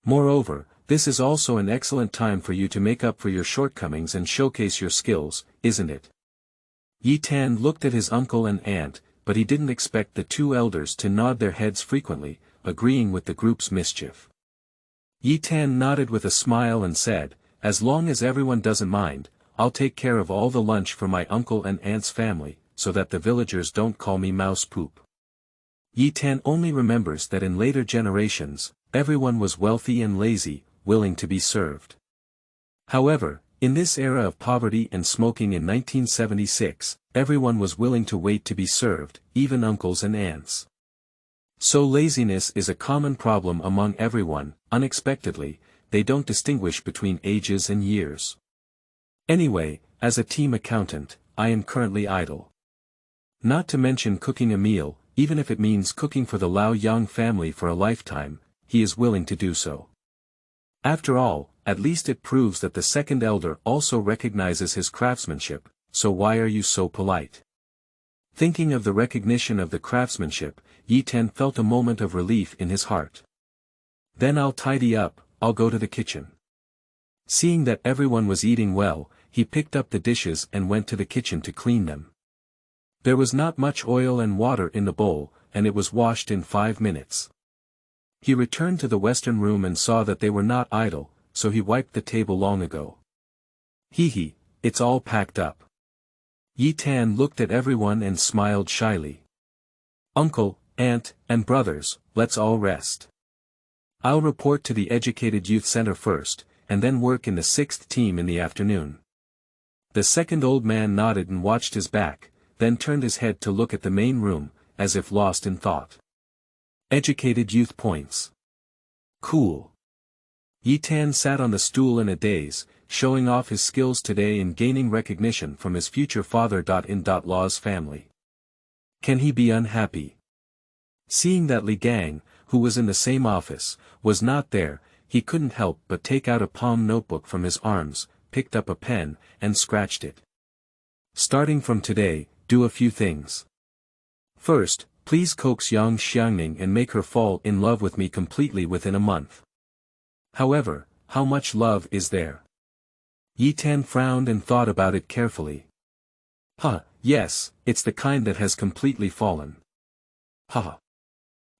Moreover, this is also an excellent time for you to make up for your shortcomings and showcase your skills, isn't it? Yi Tan looked at his uncle and aunt, but he didn't expect the two elders to nod their heads frequently, agreeing with the group's mischief. Yi Tan nodded with a smile and said, as long as everyone doesn't mind, I'll take care of all the lunch for my uncle and aunt's family, so that the villagers don't call me mouse poop. Yi Tan only remembers that in later generations, everyone was wealthy and lazy, willing to be served. However, in this era of poverty and smoking in 1976, everyone was willing to wait to be served, even uncles and aunts. So laziness is a common problem among everyone. Unexpectedly, they don't distinguish between ages and years. Anyway, as a team accountant, I am currently idle. Not to mention cooking a meal, even if it means cooking for the Lao Yang family for a lifetime, he is willing to do so. After all, at least it proves that the second elder also recognizes his craftsmanship, so why are you so polite? Thinking of the recognition of the craftsmanship, Yi Tan felt a moment of relief in his heart. Then I'll tidy up, I'll go to the kitchen. Seeing that everyone was eating well, he picked up the dishes and went to the kitchen to clean them. There was not much oil and water in the bowl, and it was washed in 5 minutes. He returned to the western room and saw that they were not idle, so he wiped the table long ago. Hee, it's all packed up. Yi Tan looked at everyone and smiled shyly. Uncle, aunt, and brothers, let's all rest. I'll report to the Educated Youth Center first, and then work in the 6th team in the afternoon. The second old man nodded and watched his back, then turned his head to look at the main room, as if lost in thought. Educated Youth points. Cool. Yi Tan sat on the stool in a daze, showing off his skills today and gaining recognition from his future father-in-law's family. Can he be unhappy? Seeing that Li Gang, who was in the same office, was not there, he couldn't help but take out a palm notebook from his arms, picked up a pen, and scratched it. Starting from today, do a few things. First, please coax young Xiangning and make her fall in love with me completely within a month. However, how much love is there? Yi Tan frowned and thought about it carefully. Yes, it's the kind that has completely fallen.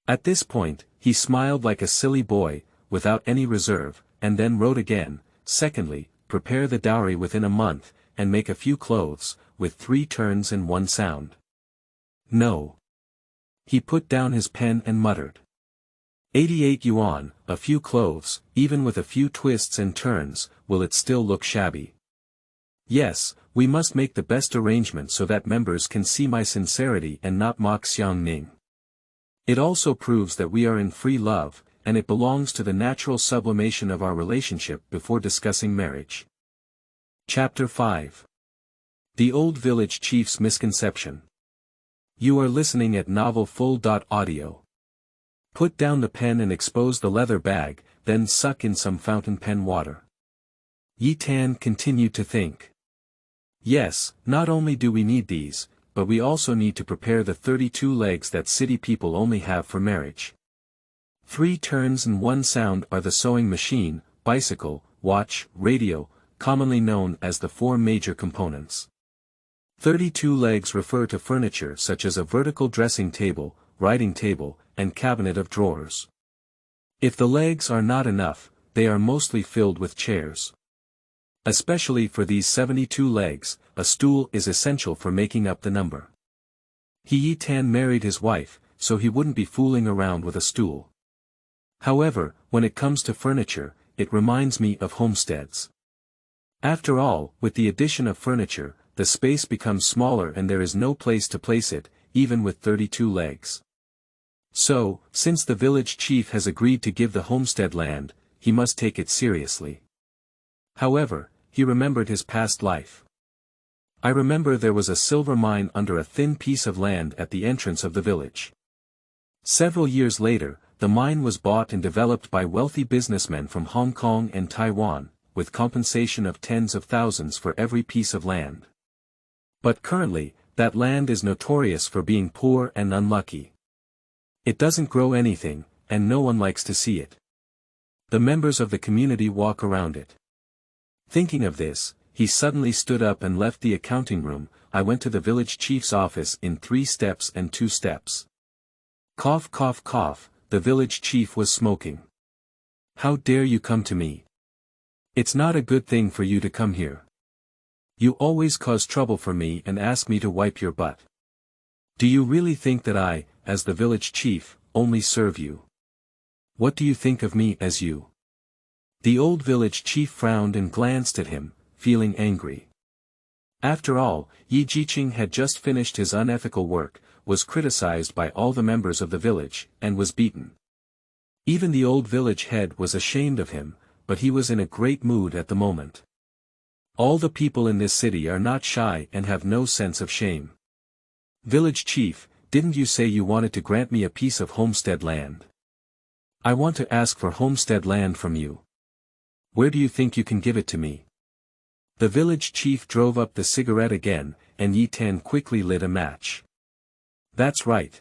At this point, he smiled like a silly boy, without any reserve, and then wrote again, secondly, prepare the dowry within a month, and make a few clothes, with 3 turns and 1 sound. No. He put down his pen and muttered. 88 yuan, a few clothes, even with a few twists and turns, will it still look shabby? Yes, we must make the best arrangement so that members can see my sincerity and not mock Xiangning. It also proves that we are in free love, and it belongs to the natural sublimation of our relationship before discussing marriage. Chapter 5. The Old Village Chief's Misconception. You are listening at Novel Full.audio. Put down the pen and expose the leather bag, then suck in some fountain pen water. Yi Tan continued to think. Yes, not only do we need these, but we also need to prepare the 32 legs that city people only have for marriage. 3 turns and 1 sound are the sewing machine, bicycle, watch, radio, commonly known as the 4 major components. 32 legs refer to furniture such as a vertical dressing table, writing table, and cabinet of drawers. If the legs are not enough, they are mostly filled with chairs. Especially for these 72 legs, a stool is essential for making up the number. Yi Tan married his wife, so he wouldn't be fooling around with a stool. However, when it comes to furniture, it reminds me of homesteads. After all, with the addition of furniture, the space becomes smaller and there is no place to place it, even with 32 legs. So, since the village chief has agreed to give the homestead land, he must take it seriously. However, he remembered his past life. I remember there was a silver mine under a thin piece of land at the entrance of the village. Several years later, the mine was bought and developed by wealthy businessmen from Hong Kong and Taiwan, with compensation of tens of thousands for every piece of land. But currently, that land is notorious for being poor and unlucky. It doesn't grow anything, and no one likes to see it. The members of the community walk around it. Thinking of this, he suddenly stood up and left the accounting room. I went to the village chief's office in 3 steps and 2 steps. Cough cough cough, the village chief was smoking. How dare you come to me? It's not a good thing for you to come here. You always cause trouble for me and ask me to wipe your butt. Do you really think that I, as the village chief, only serve you? What do you think of me as you? The old village chief frowned and glanced at him, feeling angry. After all, Zhiqing had just finished his unethical work, was criticized by all the members of the village, and was beaten. Even the old village head was ashamed of him, but he was in a great mood at the moment. All the people in this city are not shy and have no sense of shame. Village chief, didn't you say you wanted to grant me a piece of homestead land? I want to ask for homestead land from you. Where do you think you can give it to me? The village chief drove up the cigarette again, and Yi Tan quickly lit a match. That's right.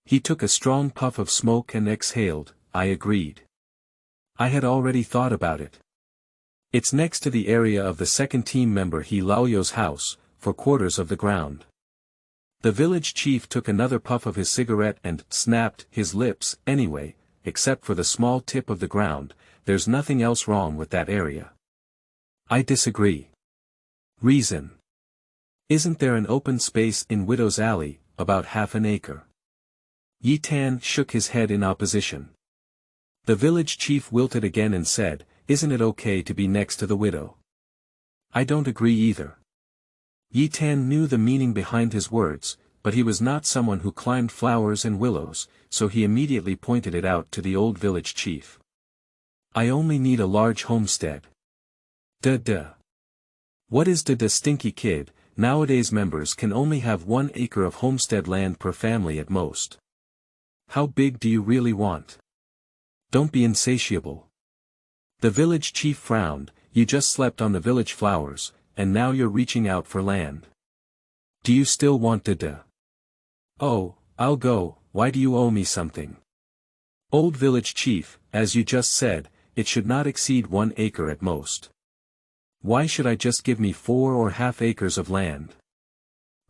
He took a strong puff of smoke and exhaled. I agreed. I had already thought about it. It's next to the area of the second team member He Laoyo's house, 4/4 of the ground. The village chief took another puff of his cigarette and snapped his lips. Anyway, except for the small tip of the ground, there's nothing else wrong with that area. I disagree. Reason. Isn't there an open space in Widow's Alley, about half an acre? Yi Tan shook his head in opposition. The village chief wilted again and said, Isn't it okay to be next to the widow? I don't agree either. Yi Tan knew the meaning behind his words, but he was not someone who climbed flowers and willows, so he immediately pointed it out to the old village chief. I only need a large homestead. Duh. What is the stinky kid? Nowadays members can only have 1 acre of homestead land per family at most. How big do you really want? Don't be insatiable. The village chief frowned. You just slept on the village flowers, and now you're reaching out for land. Do you still want duh? Oh, I'll go. Why do you owe me something? Old village chief, as you just said, it should not exceed 1 acre at most. Why should I just give me 4 or half acres of land?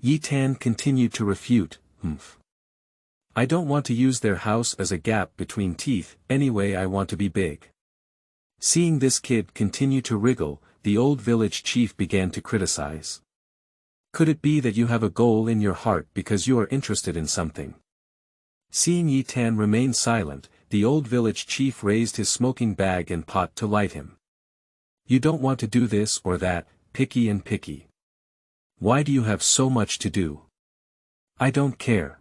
Yi Tan continued to refute. I don't want to use their house as a gap between teeth, anyway I want to be big. Seeing this kid continue to wriggle, the old village chief began to criticize. Could it be that you have a goal in your heart because you are interested in something? Seeing Yi Tan remain silent, the old village chief raised his smoking bag and pot to light him. You don't want to do this or that, picky and picky. Why do you have so much to do? I don't care.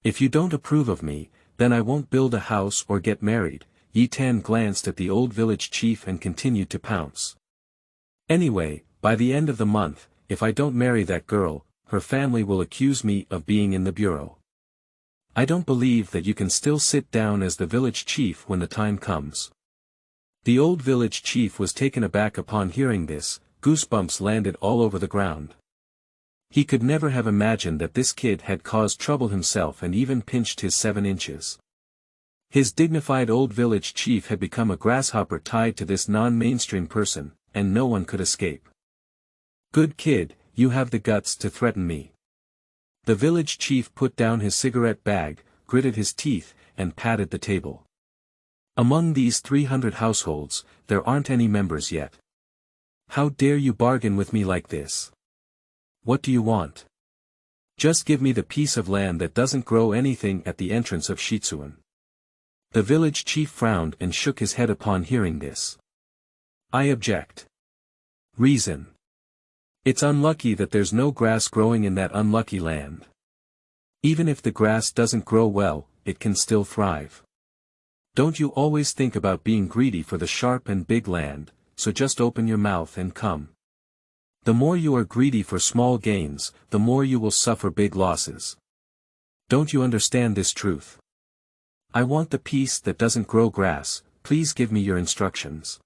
If you don't approve of me, then I won't build a house or get married. Yi Tan glanced at the old village chief and continued to pounce. Anyway, by the end of the month, if I don't marry that girl, her family will accuse me of being in the bureau. I don't believe that you can still sit down as the village chief when the time comes. The old village chief was taken aback upon hearing this. Goosebumps landed all over the ground. He could never have imagined that this kid had caused trouble himself and even pinched his 7 inches. His dignified old village chief had become a grasshopper tied to this non-mainstream person, and no one could escape. Good kid, you have the guts to threaten me. The village chief put down his cigarette bag, gritted his teeth, and patted the table. Among these 300 households, there aren't any members yet. How dare you bargain with me like this? What do you want? Just give me the piece of land that doesn't grow anything at the entrance of Xiangzhuangtou. The village chief frowned and shook his head upon hearing this. I object. Reason. It's unlucky that there's no grass growing in that unlucky land. Even if the grass doesn't grow well, it can still thrive. Don't you always think about being greedy for the sharp and big land, so just open your mouth and come. The more you are greedy for small gains, the more you will suffer big losses. Don't you understand this truth? I want the piece that doesn't grow grass, please give me your instructions.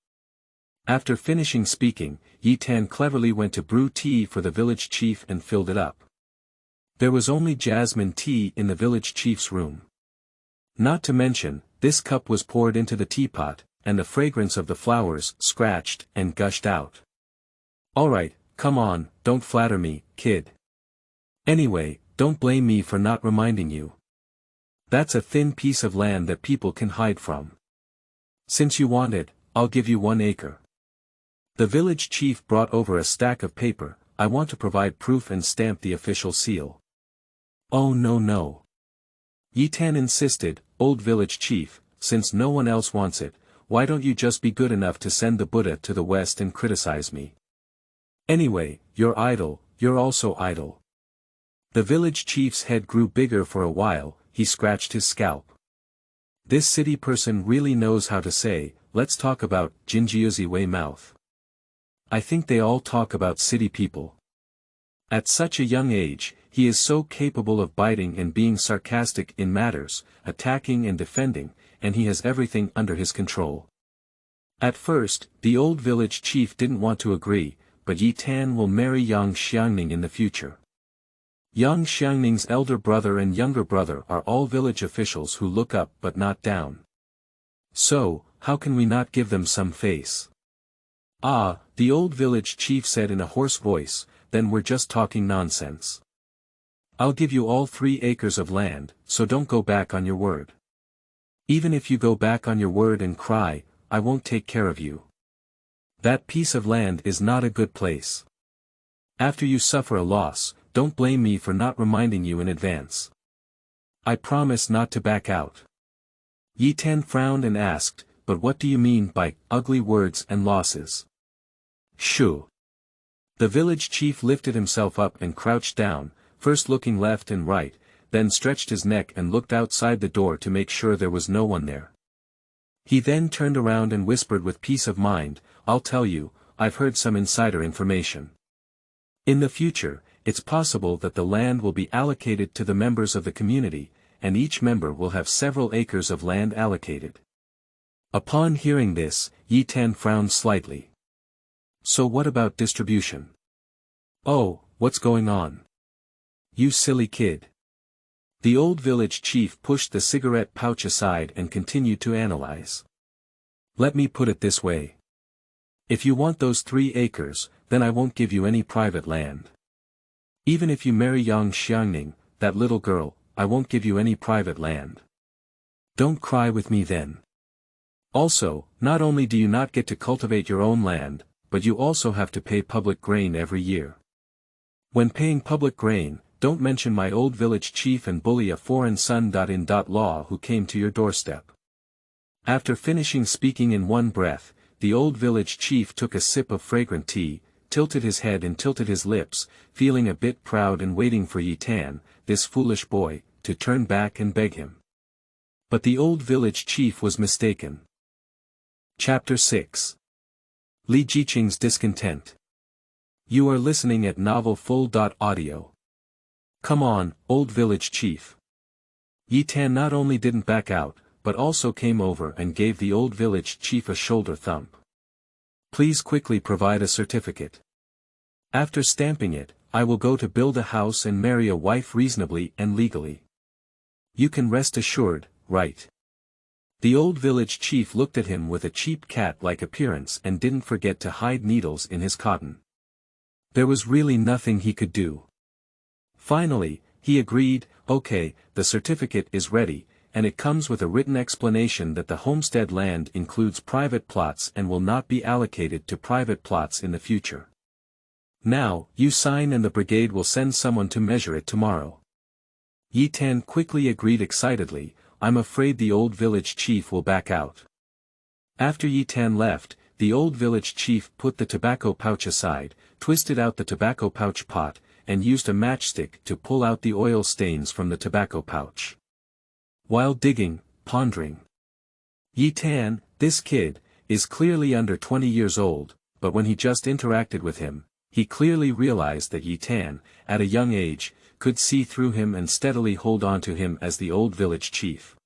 After finishing speaking, Yi Tan cleverly went to brew tea for the village chief and filled it up. There was only jasmine tea in the village chief's room. Not to mention, this cup was poured into the teapot, and the fragrance of the flowers scratched and gushed out. Alright, come on, don't flatter me, kid. Anyway, don't blame me for not reminding you. That's a thin piece of land that people can hide from. Since you want it, I'll give you 1 acre. The village chief brought over a stack of paper. I want to provide proof and stamp the official seal. Oh no. Yi Tan insisted, old village chief, since no one else wants it, why don't you just be good enough to send the Buddha to the west and criticize me? Anyway, you're idle, you're also idle. The village chief's head grew bigger for a while, he scratched his scalp. This city person really knows how to say, let's talk about Jinjiuzi Wei mouth. I think they all talk about city people. At such a young age, he is so capable of biting and being sarcastic in matters, attacking and defending, and he has everything under his control. At first, the old village chief didn't want to agree, but Yi Tan will marry young Xiangning in the future. Young Xiangning's elder brother and younger brother are all village officials who look up but not down. So, how can we not give them some face? Ah, the old village chief said in a hoarse voice, then we're just talking nonsense. I'll give you all 3 acres of land, so don't go back on your word. Even if you go back on your word and cry, I won't take care of you. That piece of land is not a good place. After you suffer a loss, don't blame me for not reminding you in advance. I promise not to back out. Yi Tan frowned and asked, but what do you mean by ugly words and losses? Shoo. The village chief lifted himself up and crouched down, first looking left and right, then stretched his neck and looked outside the door to make sure there was no one there. He then turned around and whispered with peace of mind, I'll tell you, I've heard some insider information. In the future, it's possible that the land will be allocated to the members of the community, and each member will have several acres of land allocated. Upon hearing this, Yi Tan frowned slightly. So what about distribution? Oh, what's going on? You silly kid. The old village chief pushed the cigarette pouch aside and continued to analyze. Let me put it this way. If you want those 3 acres, then I won't give you any private land. Even if you marry young Xiangning, that little girl, I won't give you any private land. Don't cry with me then. Also, not only do you not get to cultivate your own land, but you also have to pay public grain every year. When paying public grain, don't mention my old village chief and bully a foreign son-in-law who came to your doorstep. After finishing speaking in one breath, the old village chief took a sip of fragrant tea, tilted his head and tilted his lips, feeling a bit proud and waiting for Yi Tan, this foolish boy, to turn back and beg him. But the old village chief was mistaken. Chapter 6. Li Zhiqing's Discontent. You are listening at novelfull.audio. Come on, old village chief. Yi Tan not only didn't back out, but also came over and gave the old village chief a shoulder thump. Please quickly provide a certificate. After stamping it, I will go to build a house and marry a wife reasonably and legally. You can rest assured, right? The old village chief looked at him with a cheap cat-like appearance and didn't forget to hide needles in his cotton. There was really nothing he could do. Finally, he agreed, okay, the certificate is ready, and it comes with a written explanation that the homestead land includes private plots and will not be allocated to private plots in the future. Now, you sign and the brigade will send someone to measure it tomorrow. Yi Tan quickly agreed excitedly, I'm afraid the old village chief will back out. After Yi Tan left, the old village chief put the tobacco pouch aside, twisted out the tobacco pouch pot, and used a matchstick to pull out the oil stains from the tobacco pouch. While digging, pondering. Yi Tan, this kid, is clearly under 20 years old, but when he just interacted with him, he clearly realized that Yi Tan, at a young age, could see through him and steadily hold on to him as the old village chief.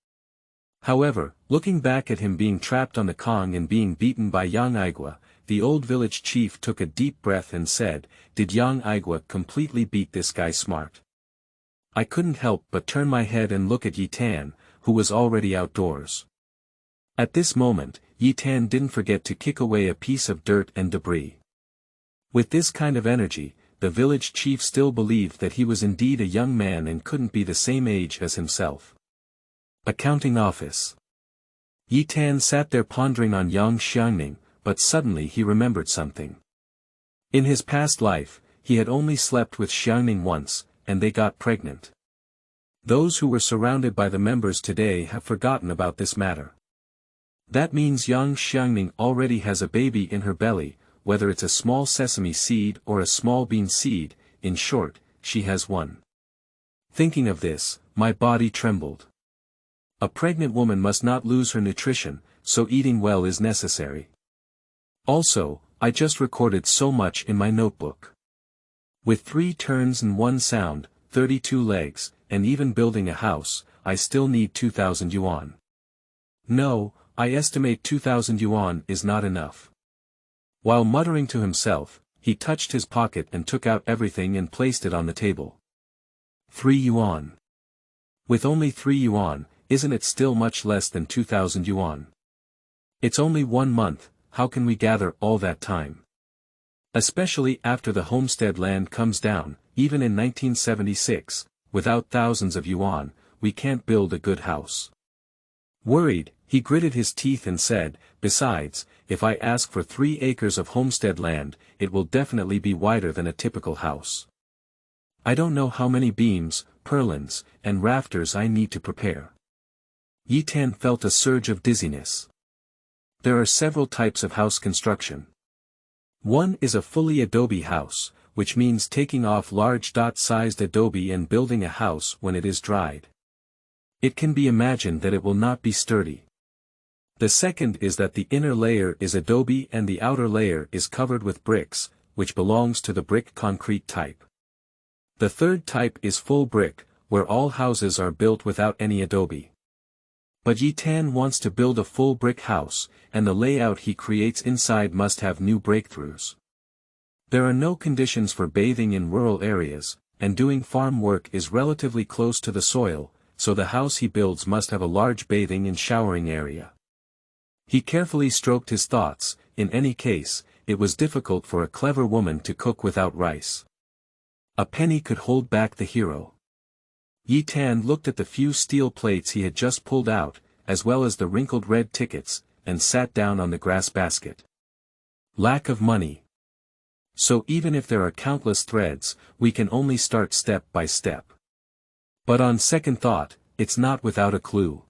However, looking back at him being trapped on the kang and being beaten by Yang Aigua, the old village chief took a deep breath and said, did Yang Aigua completely beat this guy smart? I couldn't help but turn my head and look at Yi Tan, who was already outdoors. At this moment, Yi Tan didn't forget to kick away a piece of dirt and debris. With this kind of energy, the village chief still believed that he was indeed a young man and couldn't be the same age as himself. Accounting office. Yi Tan sat there pondering on young Xiangning, but suddenly he remembered something. In his past life, he had only slept with Xiangning once, and they got pregnant. Those who were surrounded by the members today have forgotten about this matter. That means young Xiangning already has a baby in her belly, whether it's a small sesame seed or a small bean seed, in short, she has one. Thinking of this, my body trembled. A pregnant woman must not lose her nutrition, so eating well is necessary. Also, I just recorded so much in my notebook. With 3 turns and 1 sound, 32 legs, and even building a house, I still need 2,000 yuan. No, I estimate 2,000 yuan is not enough. While muttering to himself, he touched his pocket and took out everything and placed it on the table. 3 yuan. With only 3 yuan, isn't it still much less than 2,000 yuan? It's only 1 month, how can we gather all that time? Especially after the homestead land comes down, even in 1976, without thousands of yuan, we can't build a good house. Worried, he gritted his teeth and said, besides, if I ask for 3 acres of homestead land, it will definitely be wider than a typical house. I don't know how many beams, purlins, and rafters I need to prepare. Yi Tan felt a surge of dizziness. There are several types of house construction. One is a fully adobe house, which means taking off large dot-sized adobe and building a house when it is dried. It can be imagined that it will not be sturdy. The second is that the inner layer is adobe and the outer layer is covered with bricks, which belongs to the brick concrete type. The third type is full brick, where all houses are built without any adobe. But Yi Tan wants to build a full brick house, and the layout he creates inside must have new breakthroughs. There are no conditions for bathing in rural areas, and doing farm work is relatively close to the soil, so the house he builds must have a large bathing and showering area. He carefully stroked his thoughts. In any case, it was difficult for a clever woman to cook without rice. A penny could hold back the hero. Yi Tan looked at the few steel plates he had just pulled out, as well as the wrinkled red tickets, and sat down on the grass basket. Lack of money. So even if there are countless threads, we can only start step by step. But on second thought, it's not without a clue.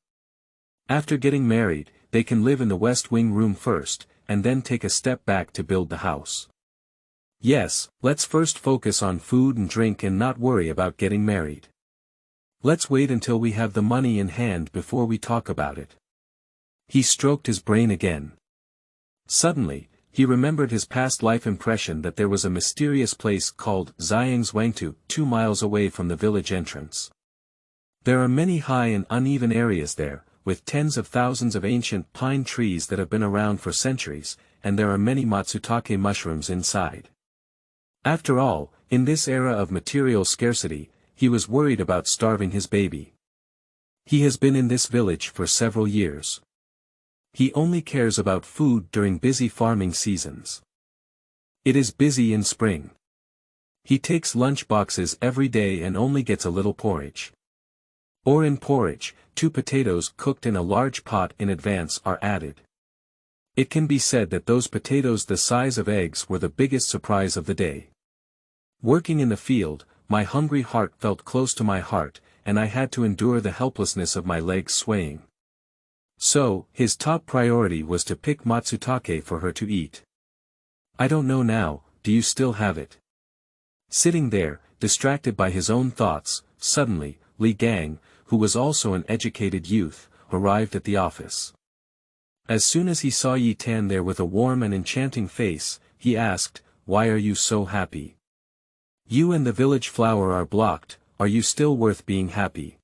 After getting married, they can live in the West Wing room first, and then take a step back to build the house. Yes, let's first focus on food and drink and not worry about getting married. Let's wait until we have the money in hand before we talk about it. He stroked his brain again. Suddenly, he remembered his past life impression that there was a mysterious place called Xiangzhuangtou 2 miles away from the village entrance. There are many high and uneven areas there, with tens of thousands of ancient pine trees that have been around for centuries, and there are many matsutake mushrooms inside. After all, in this era of material scarcity, he was worried about starving his baby. He has been in this village for several years. He only cares about food during busy farming seasons. It is busy in spring. He takes lunch boxes every day and only gets a little porridge. Or in porridge, 2 potatoes cooked in a large pot in advance are added. It can be said that those potatoes the size of eggs were the biggest surprise of the day. Working in the field, my hungry heart felt close to my heart, and I had to endure the helplessness of my legs swaying. So, his top priority was to pick matsutake for her to eat. I don't know now, do you still have it? Sitting there, distracted by his own thoughts, suddenly, Li Gang, who was also an educated youth, arrived at the office. As soon as he saw Yi Tan there with a warm and enchanting face, he asked, "Why are you so happy? You and the village flower are blocked, are you still worth being happy?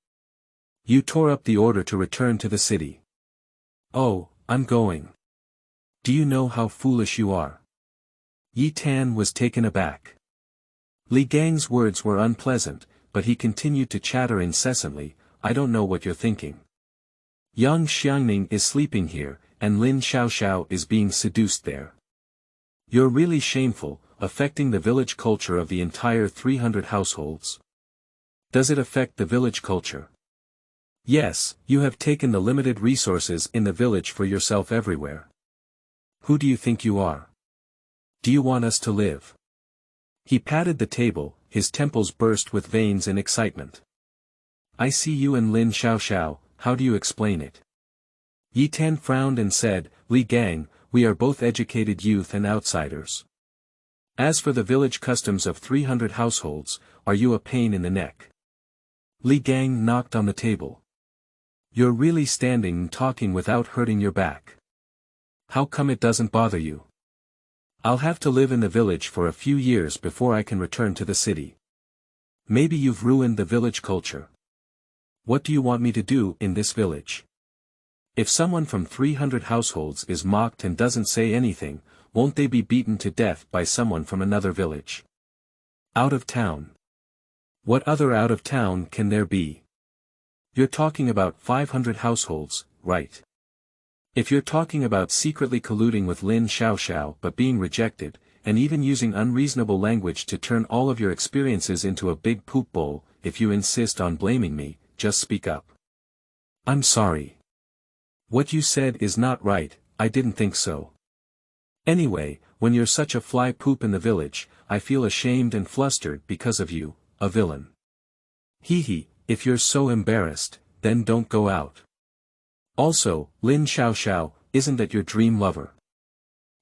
You tore up the order to return to the city." "Oh, I'm going." "Do you know how foolish you are?" Yi Tan was taken aback. Li Gang's words were unpleasant, but he continued to chatter incessantly, "I don't know what you're thinking. Young Xiangning is sleeping here, and Lin Xiaoxiao is being seduced there. You're really shameful, affecting the village culture of the entire 300 households." "Does it affect the village culture?" "Yes, you have taken the limited resources in the village for yourself everywhere. Who do you think you are? Do you want us to live?" He patted the table, his temples burst with veins in excitement. "I see you and Lin Xiaoxiao, how do you explain it?" Yi Tan frowned and said, "Li Gang, we are both educated youth and outsiders. As for the village customs of 300 households, are you a pain in the neck?" Li Gang knocked on the table. "You're really standing and talking without hurting your back. How come it doesn't bother you? I'll have to live in the village for a few years before I can return to the city. Maybe you've ruined the village culture. What do you want me to do in this village? If someone from 300 households is mocked and doesn't say anything, won't they be beaten to death by someone from another village? Out of town. What other out of town can there be? You're talking about 500 households, right? If you're talking about secretly colluding with Lin Xiaoxiao but being rejected, and even using unreasonable language to turn all of your experiences into a big poop bowl, if you insist on blaming me, just speak up." "I'm sorry. What you said is not right, I didn't think so. Anyway, when you're such a fly poop in the village, I feel ashamed and flustered because of you, a villain. Hee, if you're so embarrassed, then don't go out. Also, Lin Xiaoxiao, isn't that your dream lover?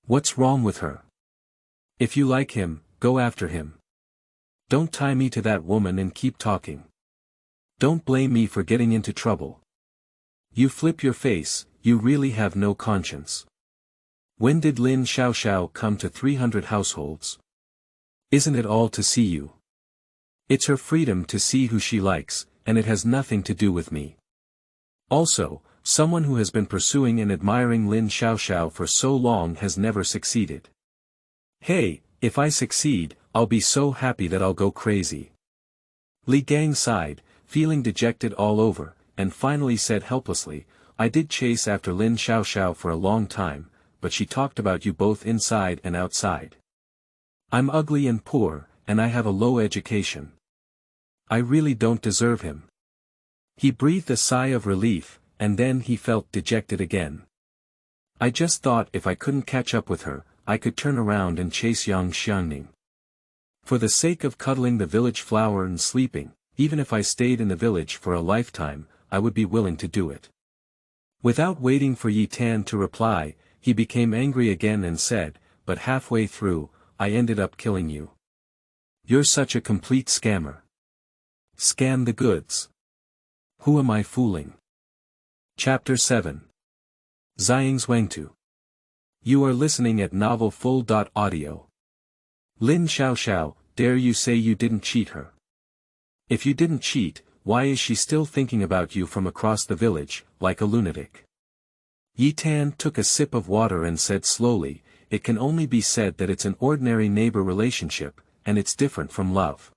What's wrong with her? If you like him, go after him. Don't tie me to that woman and keep talking. Don't blame me for getting into trouble. You flip your face, you really have no conscience. When did Lin Xiaoxiao come to 300 households? Isn't it all to see you? It's her freedom to see who she likes, and it has nothing to do with me. Also, someone who has been pursuing and admiring Lin Xiaoxiao for so long has never succeeded. Hey, if I succeed, I'll be so happy that I'll go crazy." Li Gang sighed, feeling dejected all over, and finally said helplessly, "I did chase after Lin Xiaoxiao for a long time, but she talked about you both inside and outside. I'm ugly and poor, and I have a low education. I really don't deserve him." He breathed a sigh of relief, and then he felt dejected again. "I just thought if I couldn't catch up with her, I could turn around and chase young Xiangning. For the sake of cuddling the village flower and sleeping, even if I stayed in the village for a lifetime, I would be willing to do it." Without waiting for Yi Tan to reply, he became angry again and said, "But halfway through, I ended up killing you. You're such a complete scammer. Scam the goods. Who am I fooling?" Chapter 7. Xiangzhuangtou. You are listening at novelfull.audio. Lin Xiaoxiao, dare you say you didn't cheat her? If you didn't cheat, why is she still thinking about you from across the village, like a lunatic? Yi Tan took a sip of water and said slowly, "It can only be said that it's an ordinary neighbor relationship, and it's different from love.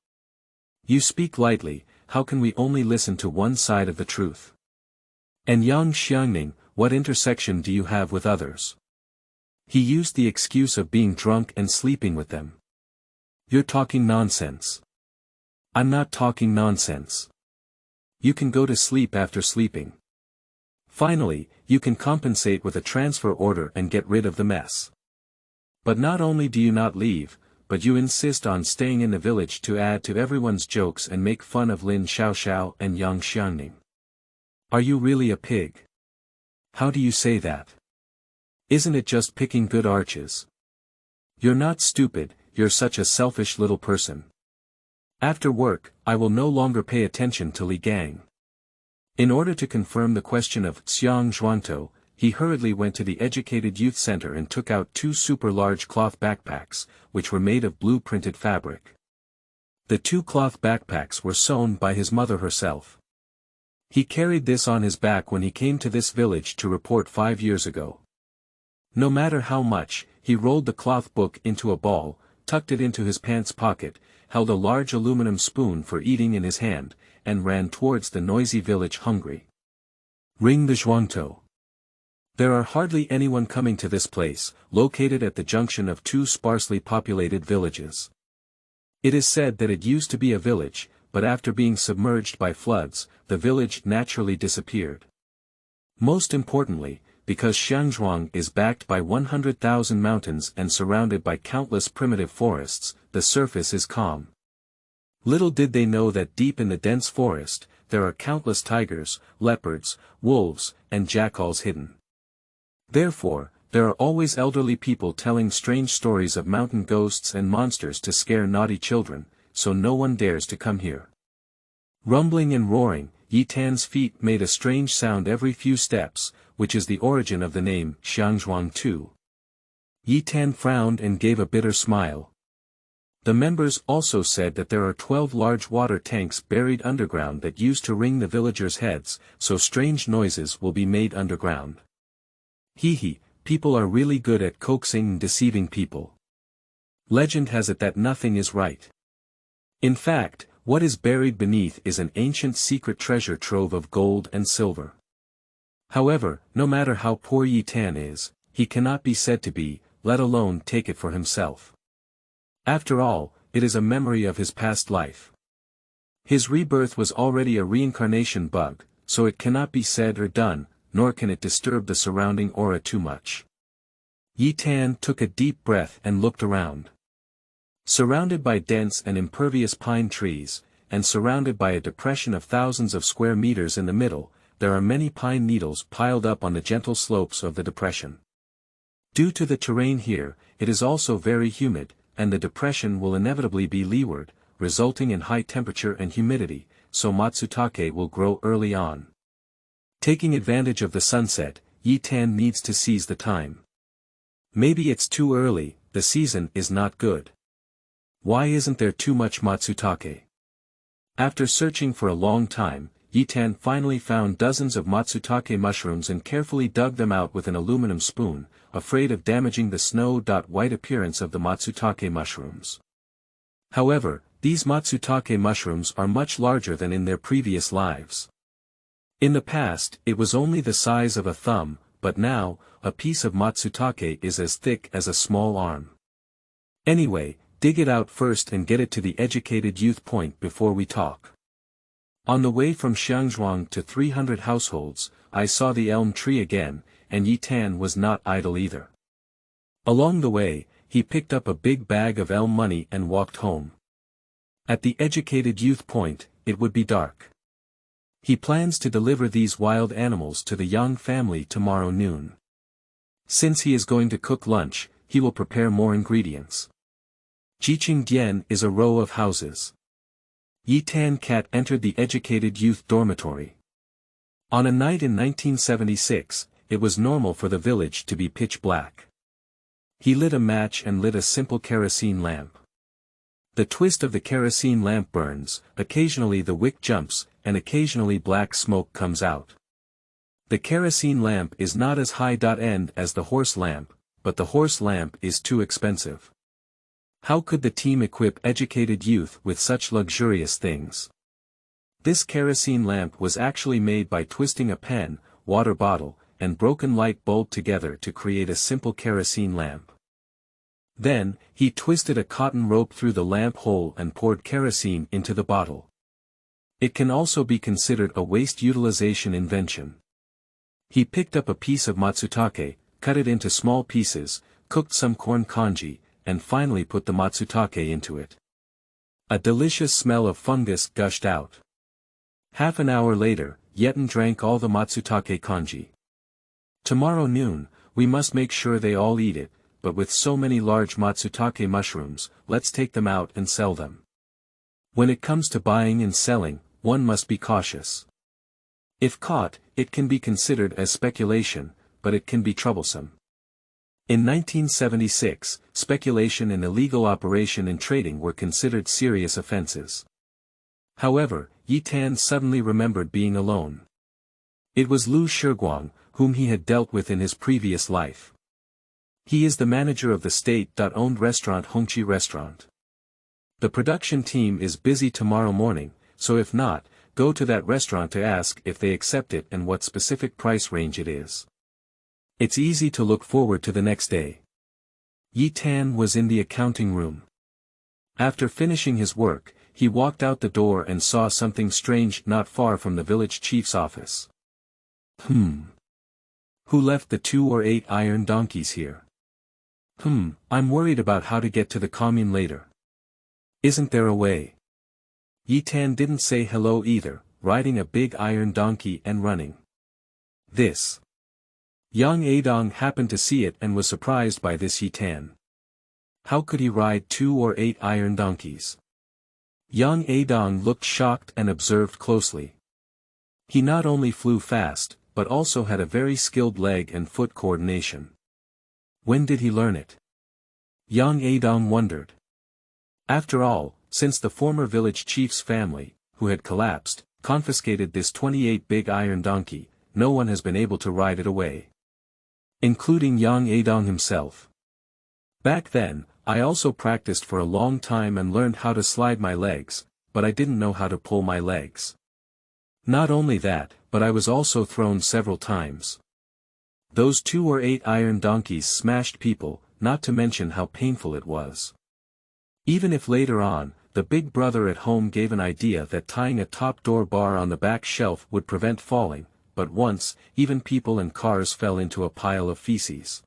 You speak lightly, how can we only listen to one side of the truth? And young Xiangning, what intersection do you have with others? He used the excuse of being drunk and sleeping with them. You're talking nonsense." "I'm not talking nonsense. You can go to sleep after sleeping. Finally, you can compensate with a transfer order and get rid of the mess. But not only do you not leave, but you insist on staying in the village to add to everyone's jokes and make fun of Lin Xiaoxiao and Yang Xiangning. Are you really a pig? How do you say that? Isn't it just picking good arches? You're not stupid, you're such a selfish little person. After work, I will no longer pay attention to Li Gang. In order to confirm the question of Xiangzhuangtou, he hurriedly went to the Educated Youth Center and took out 2 super large cloth backpacks, which were made of blue-printed fabric. The 2 cloth backpacks were sewn by his mother herself. He carried this on his back when he came to this village to report 5 years ago. No matter how much, he rolled the cloth book into a ball, tucked it into his pants pocket, held a large aluminum spoon for eating in his hand, and ran towards the noisy village hungry. Ring the Zhuangtou. There are hardly anyone coming to this place, located at the junction of 2 sparsely populated villages. It is said that it used to be a village, but after being submerged by floods, the village naturally disappeared. Most importantly, because Xiangzhuang is backed by 100,000 mountains and surrounded by countless primitive forests, the surface is calm. Little did they know that deep in the dense forest, there are countless tigers, leopards, wolves, and jackals hidden. Therefore, there are always elderly people telling strange stories of mountain ghosts and monsters to scare naughty children, so no one dares to come here. Rumbling and roaring, Yi Tan's feet made a strange sound every few steps, which is the origin of the name Xiangzhuangtou. Yi Tan frowned and gave a bitter smile. The members also said that there are 12 large water tanks buried underground that used to ring the villagers' heads, so strange noises will be made underground. Hee, people are really good at coaxing and deceiving people. Legend has it that nothing is right. In fact, what is buried beneath is an ancient secret treasure trove of gold and silver. However, no matter how poor Yi Tan is, he cannot be said to be, let alone take it for himself. After all, it is a memory of his past life. His rebirth was already a reincarnation bug, so it cannot be said or done, nor can it disturb the surrounding aura too much. Yi Tan took a deep breath and looked around. Surrounded by dense and impervious pine trees, and surrounded by a depression of thousands of square meters in the middle, there are many pine needles piled up on the gentle slopes of the depression. Due to the terrain here, it is also very humid, and the depression will inevitably be leeward, resulting in high temperature and humidity, so Matsutake will grow early on. Taking advantage of the sunset, Yi Tan needs to seize the time. Maybe it's too early, the season is not good. Why isn't there too much Matsutake? After searching for a long time, Yi Tan finally found dozens of Matsutake mushrooms and carefully dug them out with an aluminum spoon, afraid of damaging the snow-white appearance of the Matsutake mushrooms. However, these Matsutake mushrooms are much larger than in their previous lives. In the past, it was only the size of a thumb, but now, a piece of Matsutake is as thick as a small arm. Anyway, dig it out first and get it to the Educated Youth point before we talk. On the way from Xiangzhuang to 300 households, I saw the elm tree again, and Yi Tan was not idle either. Along the way, he picked up a big bag of elm money and walked home. At the Educated Youth point, it would be dark. He plans to deliver these wild animals to the Yang family tomorrow noon. Since he is going to cook lunch, he will prepare more ingredients. Zhiqing is a row of houses. Yi Tan Cat entered the Educated Youth dormitory. On a night in 1976, it was normal for the village to be pitch black. He lit a match and lit a simple kerosene lamp. The twist of the kerosene lamp burns, occasionally the wick jumps, and occasionally black smoke comes out. The kerosene lamp is not as high-end as the horse lamp, but the horse lamp is too expensive. How could the team equip Educated Youth with such luxurious things? This kerosene lamp was actually made by twisting a pen, water bottle, and broken light bulb together to create a simple kerosene lamp. Then, he twisted a cotton rope through the lamp hole and poured kerosene into the bottle. It can also be considered a waste utilization invention. He picked up a piece of matsutake, cut it into small pieces, cooked some corn congee, and finally put the matsutake into it. A delicious smell of fungus gushed out. Half an hour later, Yetin drank all the matsutake kanji. Tomorrow noon, we must make sure they all eat it, but with so many large matsutake mushrooms, let's take them out and sell them. When it comes to buying and selling, one must be cautious. If caught, it can be considered as speculation, but it can be troublesome. In 1976, speculation and illegal operation in trading were considered serious offenses. However, Yi Tan suddenly remembered being alone. It was Lu Shiguang, whom he had dealt with in his previous life. He is the manager of the state-owned restaurant Hongqi Restaurant. The production team is busy tomorrow morning, so if not, go to that restaurant to ask if they accept it and what specific price range it is. It's easy to look forward to the next day. Yi Tan was in the accounting room. After finishing his work, he walked out the door and saw something strange not far from the village chief's office. Who left the 2 or 8 iron donkeys here? I'm worried about how to get to the commune later. Isn't there a way? Yi Tan didn't say hello either, riding a big iron donkey and running. This. Yang Adong happened to see it and was surprised by this Yi Tan. How could he ride 2 or 8 iron donkeys? Yang Adong looked shocked and observed closely. He not only flew fast, but also had a very skilled leg and foot coordination. When did he learn it? Yang Adong wondered. After all, since the former village chief's family, who had collapsed, confiscated this 28 big iron donkey, no one has been able to ride it away. Including Yang Adong himself. Back then, I also practiced for a long time and learned how to slide my legs, but I didn't know how to pull my legs. Not only that, but I was also thrown several times. Those 2 or 8 iron donkeys smashed people, not to mention how painful it was. Even if later on, the big brother at home gave an idea that tying a top door bar on the back shelf would prevent falling, but once, even people and cars fell into a pile of feces.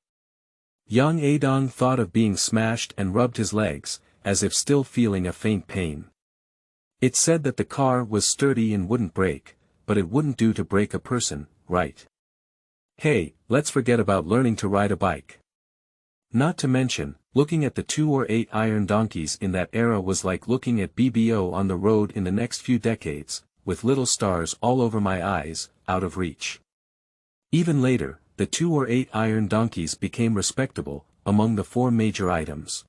Yang Adong thought of being smashed and rubbed his legs, as if still feeling a faint pain. It said that the car was sturdy and wouldn't break, but it wouldn't do to break a person, right? Hey, let's forget about learning to ride a bike. Not to mention, looking at the 2 or 8 iron donkeys in that era was like looking at BBO on the road in the next few decades, with little stars all over my eyes, out of reach. Even later, the 2 or 8 iron donkeys became respectable, among the 4 major items.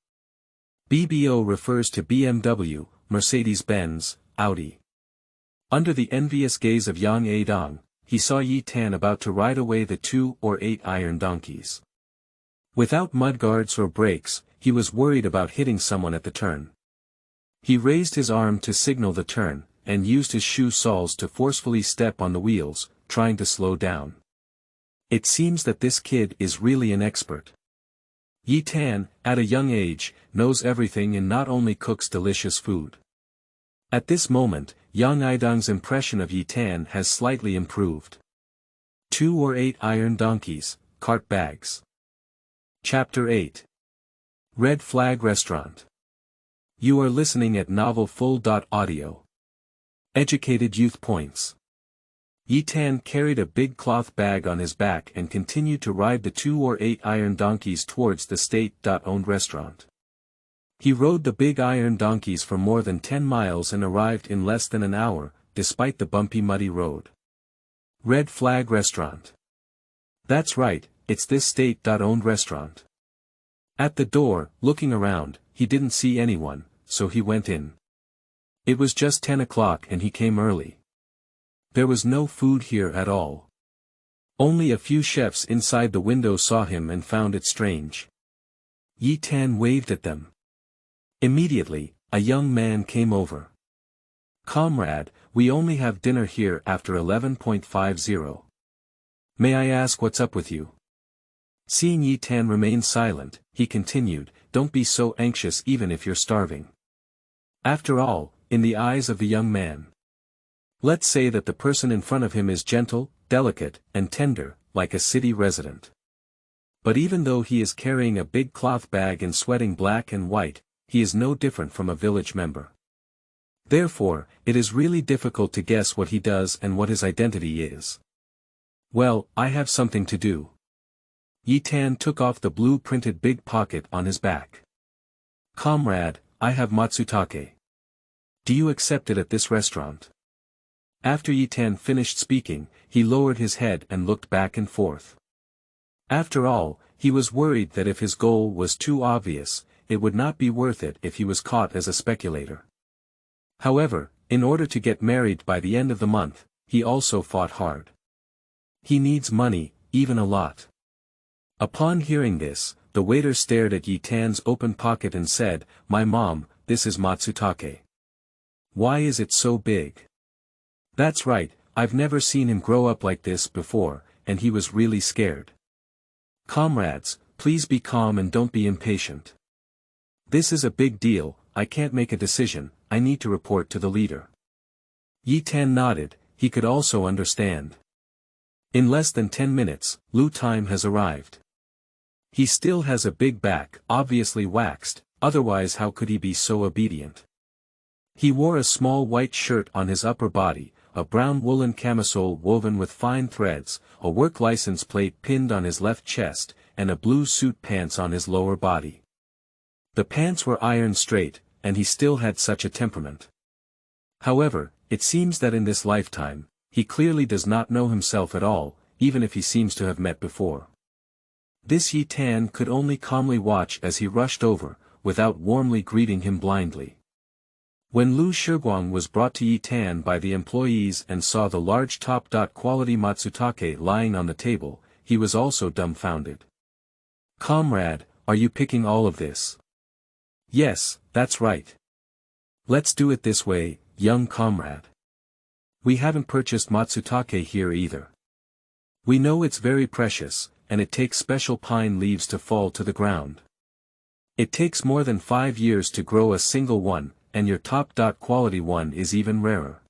BBO refers to BMW, Mercedes-Benz, Audi. Under the envious gaze of Yang Adong, he saw Yi Tan about to ride away the 2 or 8 iron donkeys. Without mudguards or brakes, he was worried about hitting someone at the turn. He raised his arm to signal the turn, and used his shoe soles to forcefully step on the wheels, trying to slow down. It seems that this kid is really an expert. Yi Tan, at a young age, knows everything and not only cooks delicious food. At this moment, Yang Idong's impression of Yi Tan has slightly improved. 2 or 8 iron donkeys, cart bags. Chapter 8. Red Flag Restaurant. You are listening at novelfull.audio. Educated Youth Points. Yi Tan carried a big cloth bag on his back and continued to ride the 2 or 8 iron donkeys towards the state-owned restaurant. He rode the big iron donkeys for more than 10 miles and arrived in less than an hour, despite the bumpy muddy road. Red Flag Restaurant. That's right, it's this state-owned restaurant. At the door, looking around, he didn't see anyone, so he went in. It was just 10 o'clock and he came early. There was no food here at all. Only a few chefs inside the window saw him and found it strange. Yi Tan waved at them. Immediately, a young man came over. Comrade, we only have dinner here after 11:50. May I ask what's up with you? Seeing Yi Tan remain silent, he continued, don't be so anxious even if you're starving. After all, in the eyes of the young man, let's say that the person in front of him is gentle, delicate, and tender, like a city resident. But even though he is carrying a big cloth bag and sweating black and white, he is no different from a village member. Therefore, it is really difficult to guess what he does and what his identity is. Well, I have something to do. Yi Tan took off the blue-printed big pocket on his back. Comrade, I have matsutake. Do you accept it at this restaurant? After Yi Tan finished speaking, he lowered his head and looked back and forth. After all, he was worried that if his goal was too obvious, it would not be worth it if he was caught as a speculator. However, in order to get married by the end of the month, he also fought hard. He needs money, even a lot. Upon hearing this, the waiter stared at Yi Tan's open pocket and said, "My mom, this is matsutake. Why is it so big?" That's right, I've never seen him grow up like this before, and he was really scared. Comrades, please be calm and don't be impatient. This is a big deal, I can't make a decision, I need to report to the leader. Yi Tan nodded, he could also understand. In less than 10 minutes, Lu Time has arrived. He still has a big back, obviously waxed, otherwise how could he be so obedient? He wore a small white shirt on his upper body, a brown woolen camisole woven with fine threads, a work license plate pinned on his left chest, and a blue suit pants on his lower body. The pants were ironed straight, and he still had such a temperament. However, it seems that in this lifetime, he clearly does not know himself at all, even if he seems to have met before. This Yi Tan could only calmly watch as he rushed over, without warmly greeting him blindly. When Lu Shiguang was brought to Yi Tan by the employees and saw the large top-quality matsutake lying on the table, he was also dumbfounded. "Comrade, are you picking all of this?" "Yes, that's right. Let's do it this way, young comrade. We haven't purchased matsutake here either. We know it's very precious, and it takes special pine leaves to fall to the ground. It takes more than 5 years to grow a single one, and your top-quality one is even rarer."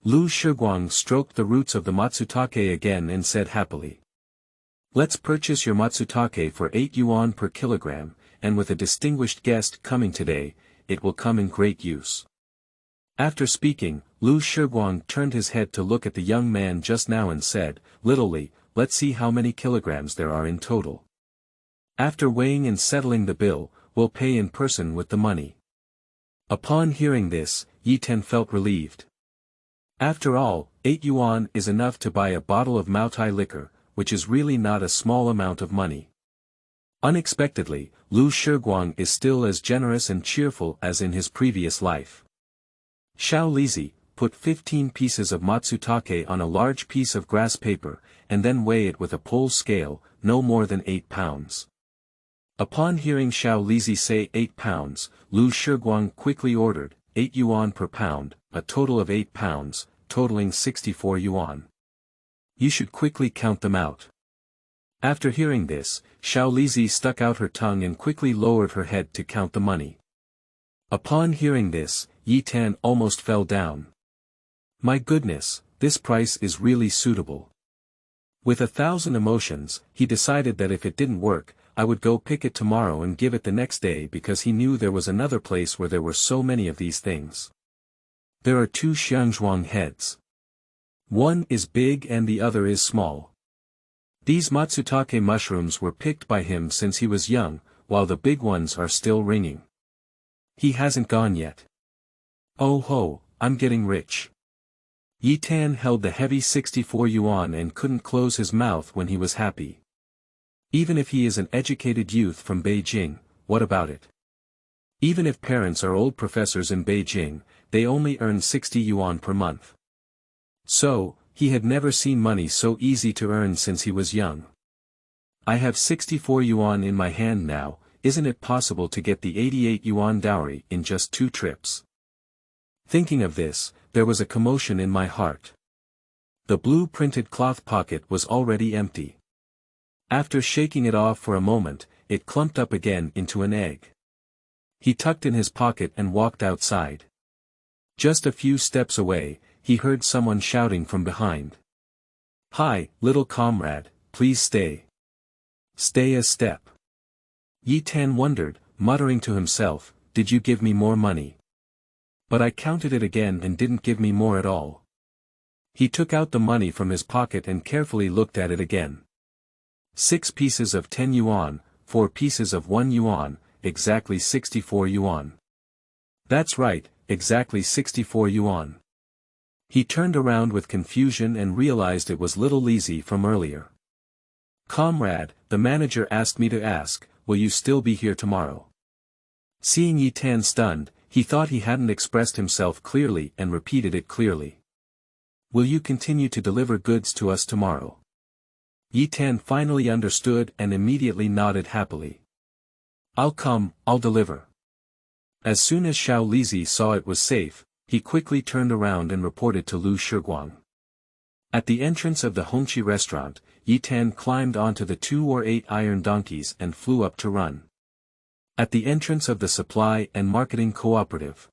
Lu Shiguang stroked the roots of the matsutake again and said happily. "Let's purchase your matsutake for 8 yuan per kilogram, and with a distinguished guest coming today, it will come in great use." After speaking, Lu Shiguang turned his head to look at the young man just now and said, "Little Li, let's see how many kilograms there are in total. After weighing and settling the bill, we'll pay in person with the money." Upon hearing this, Yi Tan felt relieved. After all, 8 yuan is enough to buy a bottle of Maotai liquor, which is really not a small amount of money. Unexpectedly, Lu Shiguang is still as generous and cheerful as in his previous life. Xiao Lizi, put 15 pieces of matsutake on a large piece of grass paper, and then weigh it with a pole scale, no more than 8 pounds. Upon hearing Xiao Lizi say 8 pounds, Lu Shiguang quickly ordered, 8 yuan per pound, a total of 8 pounds, totaling 64 yuan. You should quickly count them out. After hearing this, Xiao Lizi stuck out her tongue and quickly lowered her head to count the money. Upon hearing this, Yi Tan almost fell down. My goodness, this price is really suitable. With 1,000 emotions, he decided that if it didn't work, I would go pick it tomorrow and give it the next day because he knew there was another place where there were so many of these things. There are 2 Xiangzhuang heads. One is big and the other is small. These matsutake mushrooms were picked by him since he was young, while the big ones are still ringing. He hasn't gone yet. Oh ho, I'm getting rich. Yi Tan held the heavy 64 yuan and couldn't close his mouth when he was happy. Even if he is an educated youth from Beijing, what about it? Even if parents are old professors in Beijing, they only earn 60 yuan per month. So, he had never seen money so easy to earn since he was young. I have 64 yuan in my hand now, isn't it possible to get the 88 yuan dowry in just 2 trips? Thinking of this, there was a commotion in my heart. The blue-printed cloth pocket was already empty. After shaking it off for a moment, it clumped up again into an egg. He tucked in his pocket and walked outside. Just a few steps away, he heard someone shouting from behind. Hi, little comrade, please stay. Stay a step. Yi Tan wondered, muttering to himself, did you give me more money? But I counted it again and didn't give me more at all. He took out the money from his pocket and carefully looked at it again. 6 pieces of 10 yuan, 4 pieces of 1 yuan, exactly 64 yuan. That's right, exactly 64 yuan. He turned around with confusion and realized it was little Lizzie from earlier. Comrade, the manager asked me to ask, will you still be here tomorrow? Seeing Yi Tan stunned, he thought he hadn't expressed himself clearly and repeated it clearly. Will you continue to deliver goods to us tomorrow? Yi Tan finally understood and immediately nodded happily. I'll come, I'll deliver. As soon as Xiao Lizi saw it was safe, he quickly turned around and reported to Lu Shiguang. At the entrance of the Hongqi restaurant, Yi Tan climbed onto the 2 or 8 iron donkeys and flew up to run. At the entrance of the supply and marketing cooperative,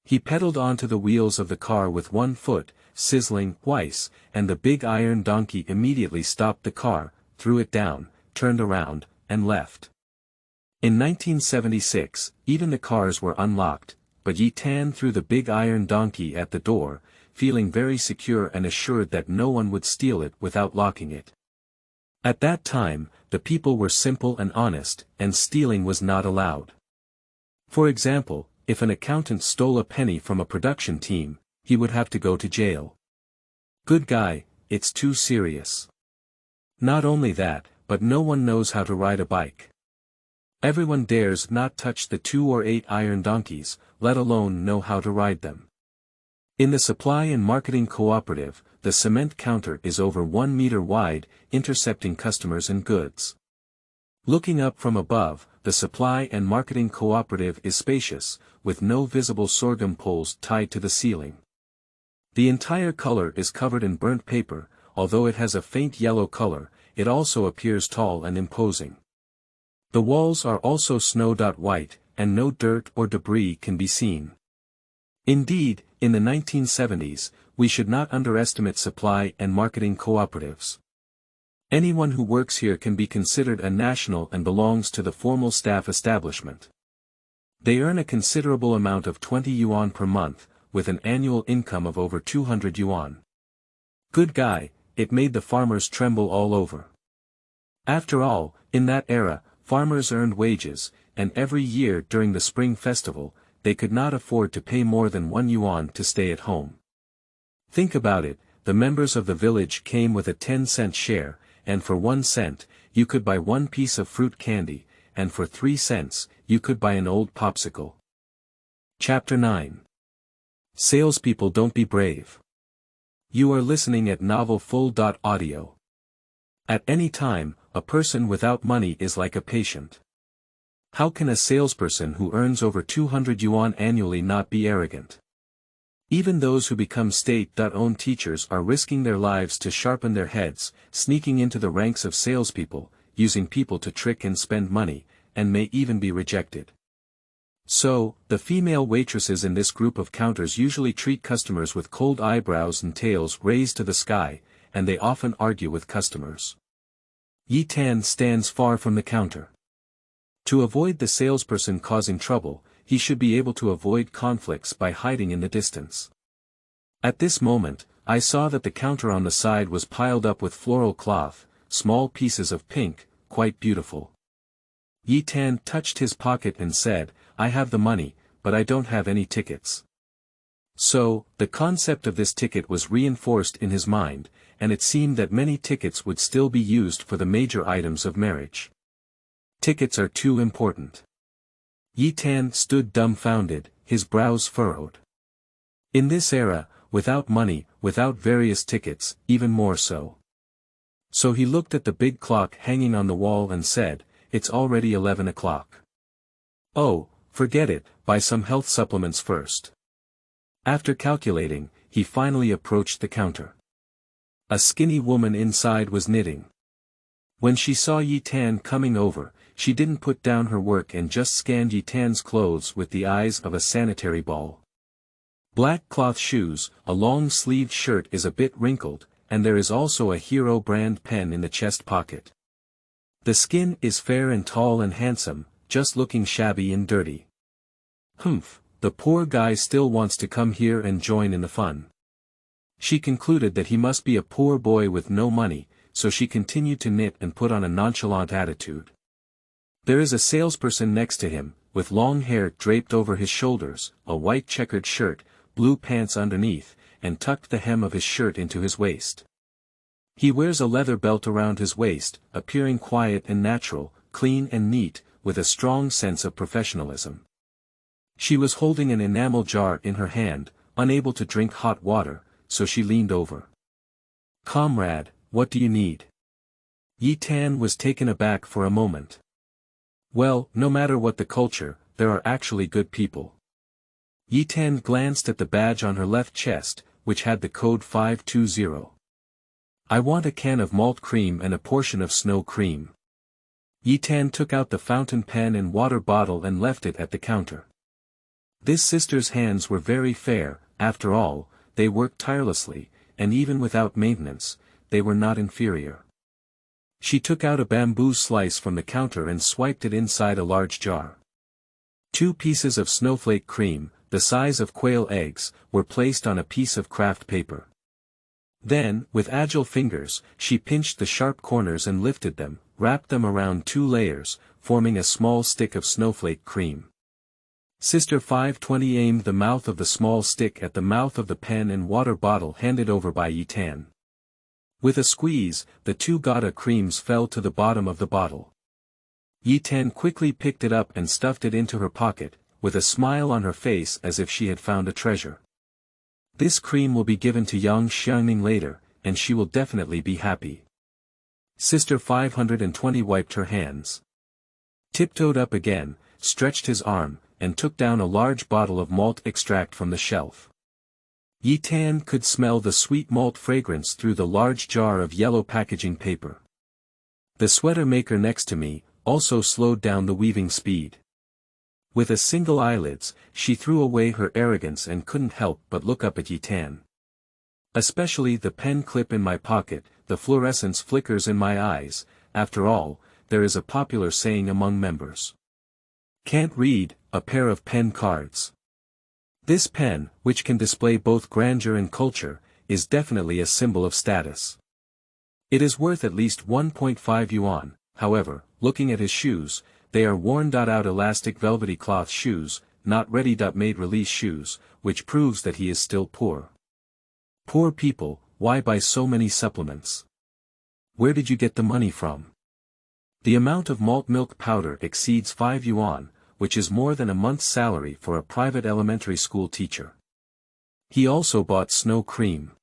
he pedaled onto the wheels of the car with one foot, sizzling twice, and the big iron donkey immediately stopped the car, threw it down, turned around, and left. In 1976, even the cars were unlocked, but Yi Tan threw the big iron donkey at the door, feeling very secure and assured that no one would steal it without locking it. At that time, the people were simple and honest, and stealing was not allowed. For example, if an accountant stole a penny from a production team, he would have to go to jail. Good guy, it's too serious. Not only that, but no one knows how to ride a bike. Everyone dares not touch the 2 or 8 iron donkeys, let alone know how to ride them. In the supply and marketing cooperative, the cement counter is over 1 meter wide, intercepting customers and goods. Looking up from above, the supply and marketing cooperative is spacious, with no visible sorghum poles tied to the ceiling. The entire color is covered in burnt paper, although it has a faint yellow color, it also appears tall and imposing. The walls are also snow-white, and no dirt or debris can be seen. Indeed, in the 1970s, we should not underestimate supply and marketing cooperatives. Anyone who works here can be considered a national and belongs to the formal staff establishment. They earn a considerable amount of 20 yuan per month, with an annual income of over 200 yuan. Good guy, it made the farmers tremble all over. After all, in that era, farmers earned wages, and every year during the spring festival, they could not afford to pay more than 1 yuan to stay at home. Think about it, the members of the village came with a 10-cent share, and for 1 cent, you could buy 1 piece of fruit candy, and for 3 cents, you could buy an old popsicle. Chapter 9. Salespeople Don't Be Brave. You are listening at novelfull.audio. At any time, a person without money is like a patient. How can a salesperson who earns over 200 yuan annually not be arrogant? Even those who become state-owned teachers are risking their lives to sharpen their heads, sneaking into the ranks of salespeople, using people to trick and spend money, and may even be rejected. So, the female waitresses in this group of counters usually treat customers with cold eyebrows and tails raised to the sky, and they often argue with customers. Yi Tan stands far from the counter. To avoid the salesperson causing trouble, he should be able to avoid conflicts by hiding in the distance. At this moment, I saw that the counter on the side was piled up with floral cloth, small pieces of pink, quite beautiful. Yi Tan touched his pocket and said, I have the money, but I don't have any tickets. So, the concept of this ticket was reinforced in his mind, and it seemed that many tickets would still be used for the major items of marriage. Tickets are too important. Yi Tan stood dumbfounded, his brows furrowed. In this era, without money, without various tickets, even more so. So he looked at the big clock hanging on the wall and said, it's already 11 o'clock. Oh, forget it, buy some health supplements first. After calculating, he finally approached the counter. A skinny woman inside was knitting. When she saw Yi Tan coming over, she didn't put down her work and just scanned Yi Tan's clothes with the eyes of a sanitary ball. Black cloth shoes, a long-sleeved shirt is a bit wrinkled, and there is also a Hero brand pen in the chest pocket. The skin is fair and tall and handsome, just looking shabby and dirty. Humph, the poor guy still wants to come here and join in the fun. She concluded that he must be a poor boy with no money, so she continued to knit and put on a nonchalant attitude. There is a salesperson next to him, with long hair draped over his shoulders, a white checkered shirt, blue pants underneath, and tucked the hem of his shirt into his waist. He wears a leather belt around his waist, appearing quiet and natural, clean and neat, with a strong sense of professionalism. She was holding an enamel jar in her hand, unable to drink hot water, so she leaned over. "Comrade, what do you need?" Yi Tan was taken aback for a moment. Well, no matter what the culture, there are actually good people. Yi Tan glanced at the badge on her left chest, which had the code 520. "I want a can of malt cream and a portion of snow cream." Yi Tan took out the fountain pen and water bottle and left it at the counter. This sister's hands were very fair, after all, they worked tirelessly, and even without maintenance, they were not inferior. She took out a bamboo slice from the counter and swiped it inside a large jar. 2 pieces of snowflake cream, the size of quail eggs, were placed on a piece of craft paper. Then, with agile fingers, she pinched the sharp corners and lifted them, wrapped them around 2 layers, forming a small stick of snowflake cream. Sister 520 aimed the mouth of the small stick at the mouth of the pen and water bottle handed over by Yi Tan. With a squeeze, the 2 Gouda creams fell to the bottom of the bottle. Yi Tan quickly picked it up and stuffed it into her pocket, with a smile on her face as if she had found a treasure. This cream will be given to young Xiangning later, and she will definitely be happy. Sister 520 wiped her hands. Tiptoed up again, stretched his arm, and took down a large bottle of malt extract from the shelf. Yi Tan could smell the sweet malt fragrance through the large jar of yellow packaging paper. The sweater maker next to me also slowed down the weaving speed. With a single eyelids, she threw away her arrogance and couldn't help but look up at Yi Tan. Especially the pen clip in my pocket, the fluorescence flickers in my eyes, after all, there is a popular saying among members. Can't read, a pair of pen cards. This pen, which can display both grandeur and culture, is definitely a symbol of status. It is worth at least 1.5 yuan, however, looking at his shoes, they are worn-out elastic velvety cloth shoes, not ready-made release shoes, which proves that he is still poor. Poor people, why buy so many supplements? Where did you get the money from? The amount of malt milk powder exceeds 5 yuan, which is more than a month's salary for a private elementary school teacher. He also bought snow cream.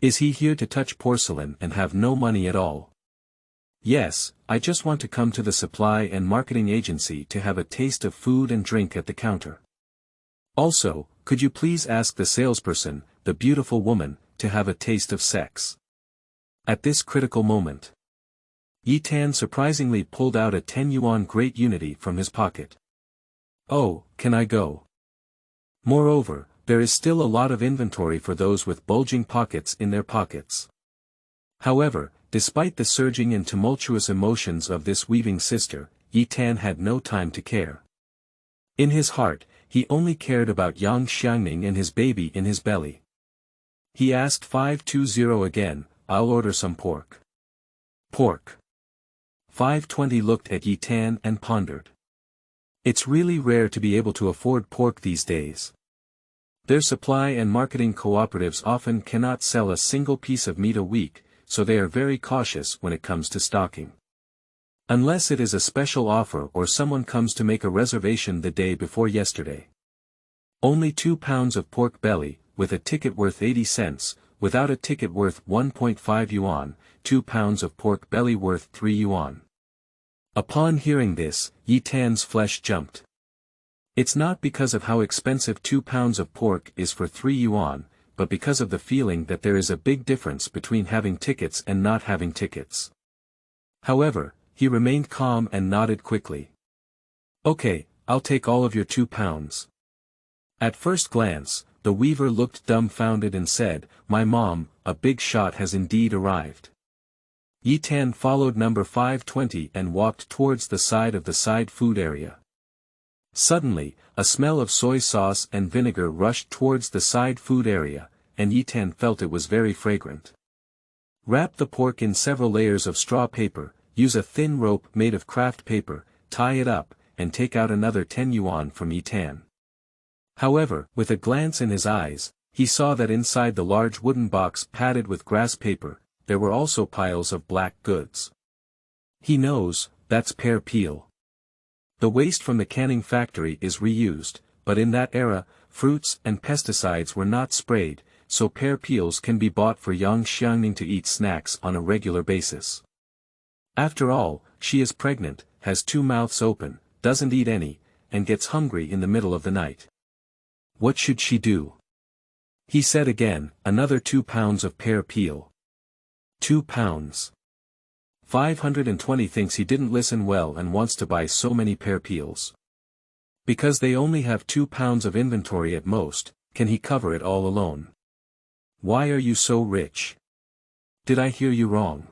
Is he here to touch porcelain and have no money at all? Yes, I just want to come to the supply and marketing agency to have a taste of food and drink at the counter. Also, could you please ask the salesperson, the beautiful woman, to have a taste of sex? At this critical moment, Yi Tan surprisingly pulled out a 10 yuan Great Unity from his pocket. Oh, can I go? Moreover, there is still a lot of inventory for those with bulging pockets in their pockets. However, despite the surging and tumultuous emotions of this weaving sister, Yi Tan had no time to care. In his heart, he only cared about young Xiangning and his baby in his belly. He asked 520 again, "I'll order some pork." Pork. 520 looked at Yi Tan and pondered. It's really rare to be able to afford pork these days. Their supply and marketing cooperatives often cannot sell a single piece of meat a week, so they are very cautious when it comes to stocking. Unless it is a special offer or someone comes to make a reservation the day before yesterday. Only 2 pounds of pork belly, with a ticket worth 80 cents, without a ticket worth 1.5 yuan, 2 pounds of pork belly worth 3 yuan. Upon hearing this, Yi Tan's flesh jumped. It's not because of how expensive 2 pounds of pork is for 3 yuan, but because of the feeling that there is a big difference between having tickets and not having tickets. However, he remained calm and nodded quickly. Okay, I'll take all of your 2 pounds. At first glance, the weaver looked dumbfounded and said, "My mom, a big shot has indeed arrived." Yi-Tan followed number 520 and walked towards the side of the side food area. Suddenly, a smell of soy sauce and vinegar rushed towards the side food area, and Yi-Tan felt it was very fragrant. Wrap the pork in several layers of straw paper, use a thin rope made of craft paper, tie it up, and take out another 10 yuan from Yi-Tan. However, with a glance in his eyes, he saw that inside the large wooden box padded with grass paper, there were also piles of black goods. He knows, that's pear peel. The waste from the canning factory is reused, but in that era, fruits and pesticides were not sprayed, so pear peels can be bought for young Xiangning to eat snacks on a regular basis. After all, she is pregnant, has 2 mouths open, doesn't eat any, and gets hungry in the middle of the night. What should she do? He said again, another 2 pounds of pear peel. 2 pounds. 520 thinks he didn't listen well and wants to buy so many pear peels. Because they only have 2 pounds of inventory at most, can he cover it all alone? Why are you so rich? Did I hear you wrong?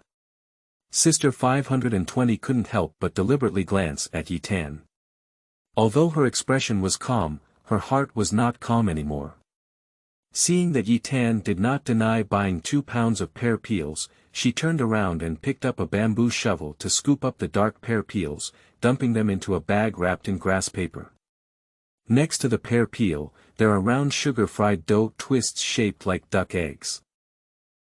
Sister 520 couldn't help but deliberately glance at Yi-Tan. Although her expression was calm, her heart was not calm anymore. Seeing that Yi-Tan did not deny buying 2 pounds of pear peels, she turned around and picked up a bamboo shovel to scoop up the dark pear peels, dumping them into a bag wrapped in grass paper. Next to the pear peel, there are round sugar-fried dough twists shaped like duck eggs.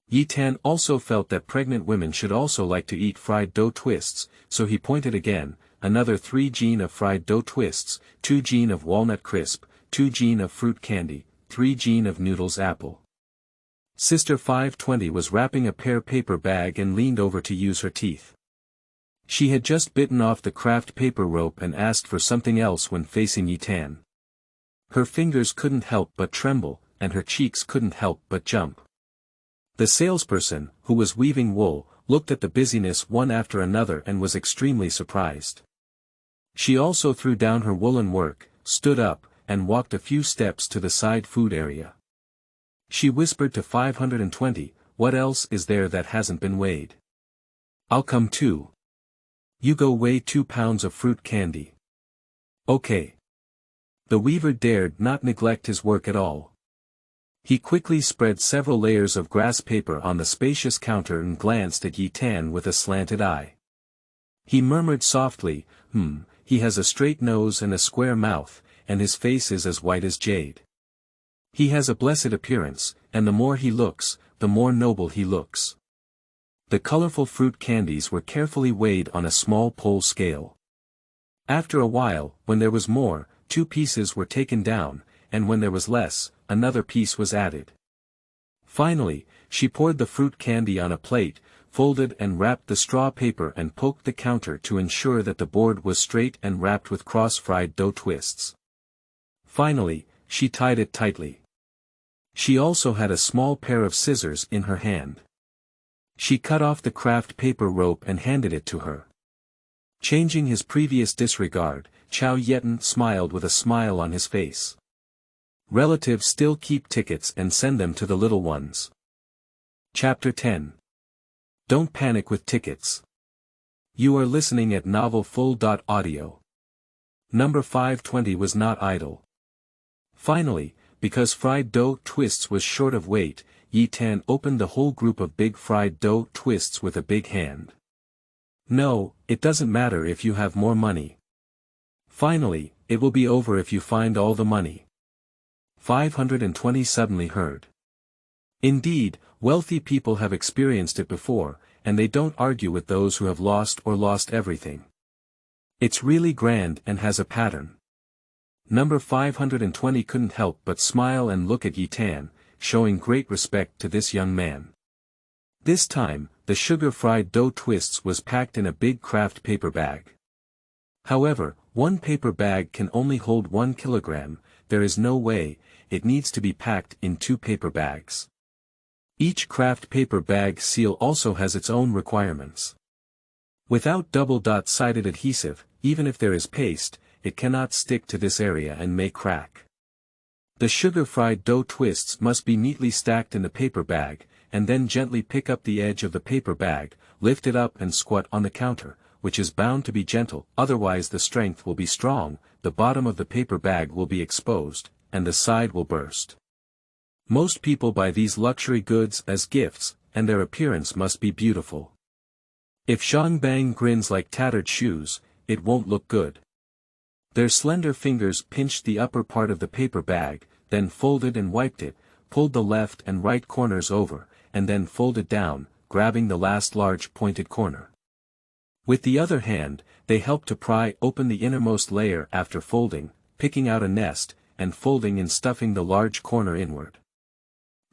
Yi-Tan also felt that pregnant women should also like to eat fried dough twists, so he pointed again, another 3 jin of fried dough twists, 2 jin of walnut crisp, 2 jin of fruit candy, 3 jin of noodles apple. Sister 520 was wrapping a pear paper bag and leaned over to use her teeth. She had just bitten off the craft paper rope and asked for something else when facing Yi-Tan. Her fingers couldn't help but tremble, and her cheeks couldn't help but jump. The salesperson, who was weaving wool, looked at the busyness one after another and was extremely surprised. She also threw down her woolen work, stood up, and walked a few steps to the side food area. She whispered to 520, what else is there that hasn't been weighed? I'll come too. You go weigh 2 pounds of fruit candy. Okay. The weaver dared not neglect his work at all. He quickly spread several layers of grass paper on the spacious counter and glanced at Yi-Tan with a slanted eye. He murmured softly, he has a straight nose and a square mouth, and his face is as white as jade. He has a blessed appearance, and the more he looks, the more noble he looks. The colorful fruit candies were carefully weighed on a small pole scale. After a while, when there was more, 2 pieces were taken down, and when there was less, another piece was added. Finally, she poured the fruit candy on a plate, folded and wrapped the straw paper and poked the counter to ensure that the board was straight and wrapped with cross-fried dough twists. Finally, she tied it tightly. She also had a small pair of scissors in her hand. She cut off the craft paper rope and handed it to her. Changing his previous disregard, Chow Yeten smiled with a smile on his face. Relatives still keep tickets and send them to the little ones. Chapter 10. Don't panic with tickets. You are listening at novelfull.audio. Number 520 was not idle. Finally, because fried dough twists was short of weight, Yi-Tan opened the whole group of big fried dough twists with a big hand. No, it doesn't matter if you have more money. Finally, it will be over if you find all the money. 520 suddenly heard. Indeed, wealthy people have experienced it before, and they don't argue with those who have lost or lost everything. It's really grand and has a pattern. Number 520 couldn't help but smile and look at Yi-Tan, showing great respect to this young man. This time, the sugar-fried dough twists was packed in a big craft paper bag. However, one paper bag can only hold 1 kilogram, there is no way, it needs to be packed in 2 paper bags. Each craft paper bag seal also has its own requirements. Without double-sided adhesive, even if there is paste, it cannot stick to this area and may crack. The sugar-fried dough twists must be neatly stacked in the paper bag, and then gently pick up the edge of the paper bag, lift it up and squat on the counter, which is bound to be gentle, otherwise the strength will be strong, the bottom of the paper bag will be exposed, and the side will burst. Most people buy these luxury goods as gifts, and their appearance must be beautiful. If Xiangzhuangtou grins like tattered shoes, it won't look good. Their slender fingers pinched the upper part of the paper bag, then folded and wiped it, pulled the left and right corners over, and then folded down, grabbing the last large pointed corner. With the other hand, they helped to pry open the innermost layer after folding, picking out a nest, and folding and stuffing the large corner inward.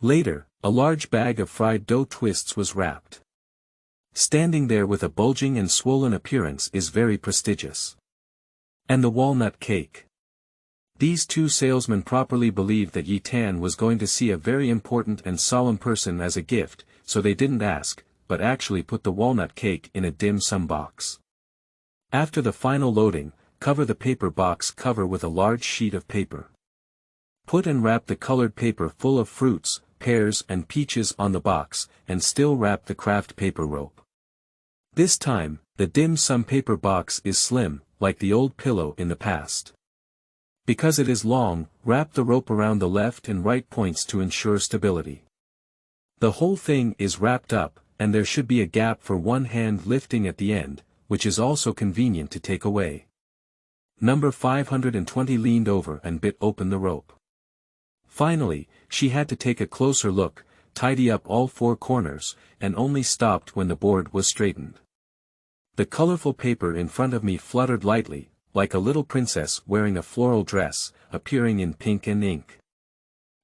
Later, a large bag of fried dough twists was wrapped. Standing there with a bulging and swollen appearance is very prestigious. And the walnut cake. These two salesmen properly believed that Yi Tan was going to see a very important and solemn person as a gift, so they didn't ask, but actually put the walnut cake in a dim sum box. After the final loading, cover the paper box cover with a large sheet of paper. Put and wrap the colored paper full of fruits, pears and peaches on the box, and still wrap the craft paper rope. This time, the dim sum paper box is slim, like the old pillow in the past. Because it is long, wrap the rope around the left and right points to ensure stability. The whole thing is wrapped up, and there should be a gap for one hand lifting at the end, which is also convenient to take away. Number 520 leaned over and bit open the rope. Finally, she had to take a closer look, tidy up all four corners, and only stopped when the board was straightened. The colorful paper in front of me fluttered lightly, like a little princess wearing a floral dress, appearing in pink and ink.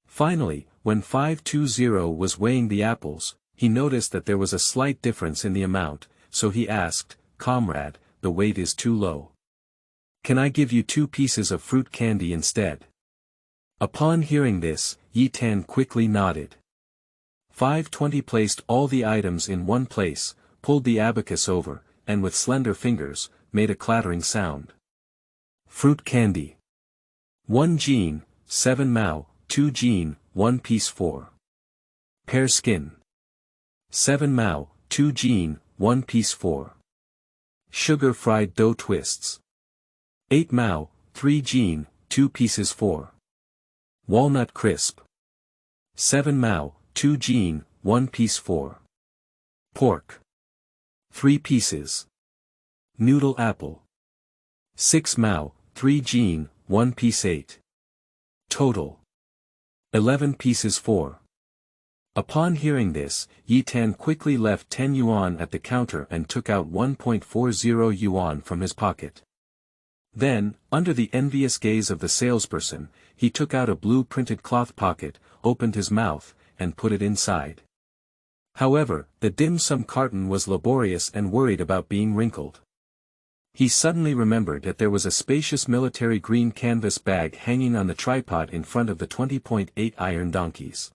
Finally, when 520 was weighing the apples, he noticed that there was a slight difference in the amount, so he asked, "Comrade, the weight is too low. Can I give you 2 pieces of fruit candy instead?" Upon hearing this, Yi Tan quickly nodded. 520 placed all the items in one place, pulled the abacus over, and with slender fingers, made a clattering sound. Fruit candy. 1 jean, 7 mao, 2 jean, 1 piece 4. Pear skin. 7 mao, 2 jean, 1 piece 4. Sugar fried dough twists. 8 mao, 3 jean, 2 pieces 4. Walnut crisp. 7 mao, 2 jean, 1 piece 4. Pork. 3 pieces. Noodle apple. 6 mao, 3 jean, 1 piece 8. Total. 11 pieces 4. Upon hearing this, Yi Tan quickly left 10 yuan at the counter and took out 1.40 yuan from his pocket. Then, under the envious gaze of the salesperson, he took out a blue-printed cloth pocket, opened his mouth, and put it inside. However, the dim sum carton was laborious and worried about being wrinkled. He suddenly remembered that there was a spacious military green canvas bag hanging on the tripod in front of the 20.8 iron donkeys.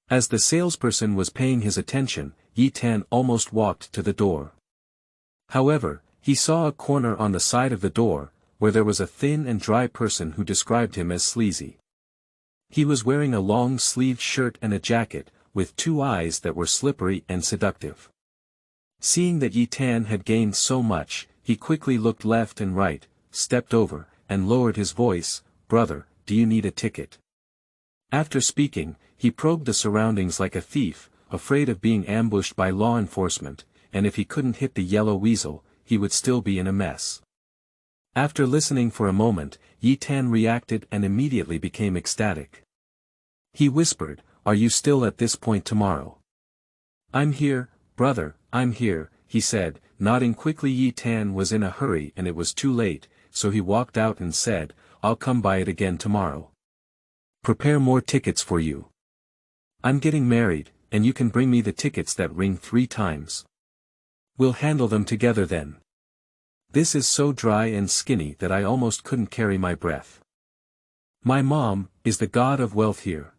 As the salesperson was paying his attention, Yi Tan almost walked to the door. However, he saw a corner on the side of the door, where there was a thin and dry person who described him as sleazy. He was wearing a long-sleeved shirt and a jacket, with 2 eyes that were slippery and seductive. Seeing that Yi Tan had gained so much, he quickly looked left and right, stepped over, and lowered his voice, "Brother, do you need a ticket?" After speaking, he probed the surroundings like a thief, afraid of being ambushed by law enforcement, and if he couldn't hit the yellow weasel, he would still be in a mess. After listening for a moment, Yi Tan reacted and immediately became ecstatic. He whispered, "Are you still at this point tomorrow?" "I'm here, brother, I'm here," he said, nodding quickly. Yi Tan was in a hurry and it was too late, so he walked out and said, "I'll come by it again tomorrow. Prepare more tickets for you. I'm getting married, and you can bring me the tickets that ring 3 times. We'll handle them together then. This is so dry and skinny that I almost couldn't carry my breath. My mom is the god of wealth here.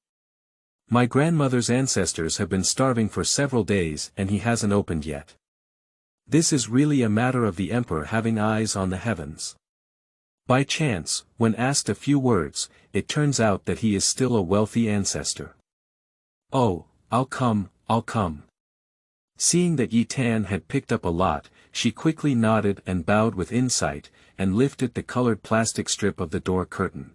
My grandmother's ancestors have been starving for several days and he hasn't opened yet. This is really a matter of the emperor having eyes on the heavens." By chance, when asked a few words, it turns out that he is still a wealthy ancestor. "Oh, I'll I'll come. Seeing that Yi Tan had picked up a lot, she quickly nodded and bowed with insight, and lifted the colored plastic strip of the door curtain.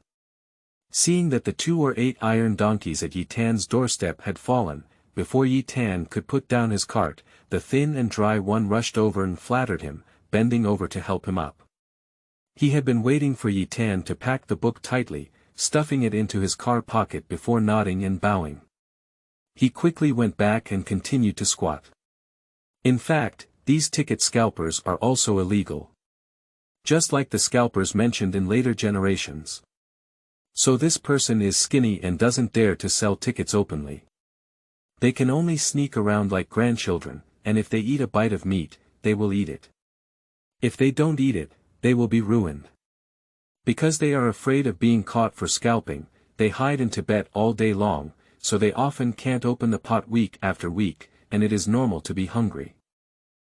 Seeing that the 2 or 8 iron donkeys at Yi Tan's doorstep had fallen, before Yi Tan could put down his cart, the thin and dry one rushed over and flattered him, bending over to help him up. He had been waiting for Yi Tan to pack the book tightly, stuffing it into his car pocket before nodding and bowing. He quickly went back and continued to squat. In fact, these ticket scalpers are also illegal. Just like the scalpers mentioned in later generations. So this person is skinny and doesn't dare to sell tickets openly. They can only sneak around like grandchildren, and if they eat a bite of meat, they will eat it. If they don't eat it, they will be ruined. Because they are afraid of being caught for scalping, they hide in Tibet all day long, so they often can't open the pot week after week, and it is normal to be hungry.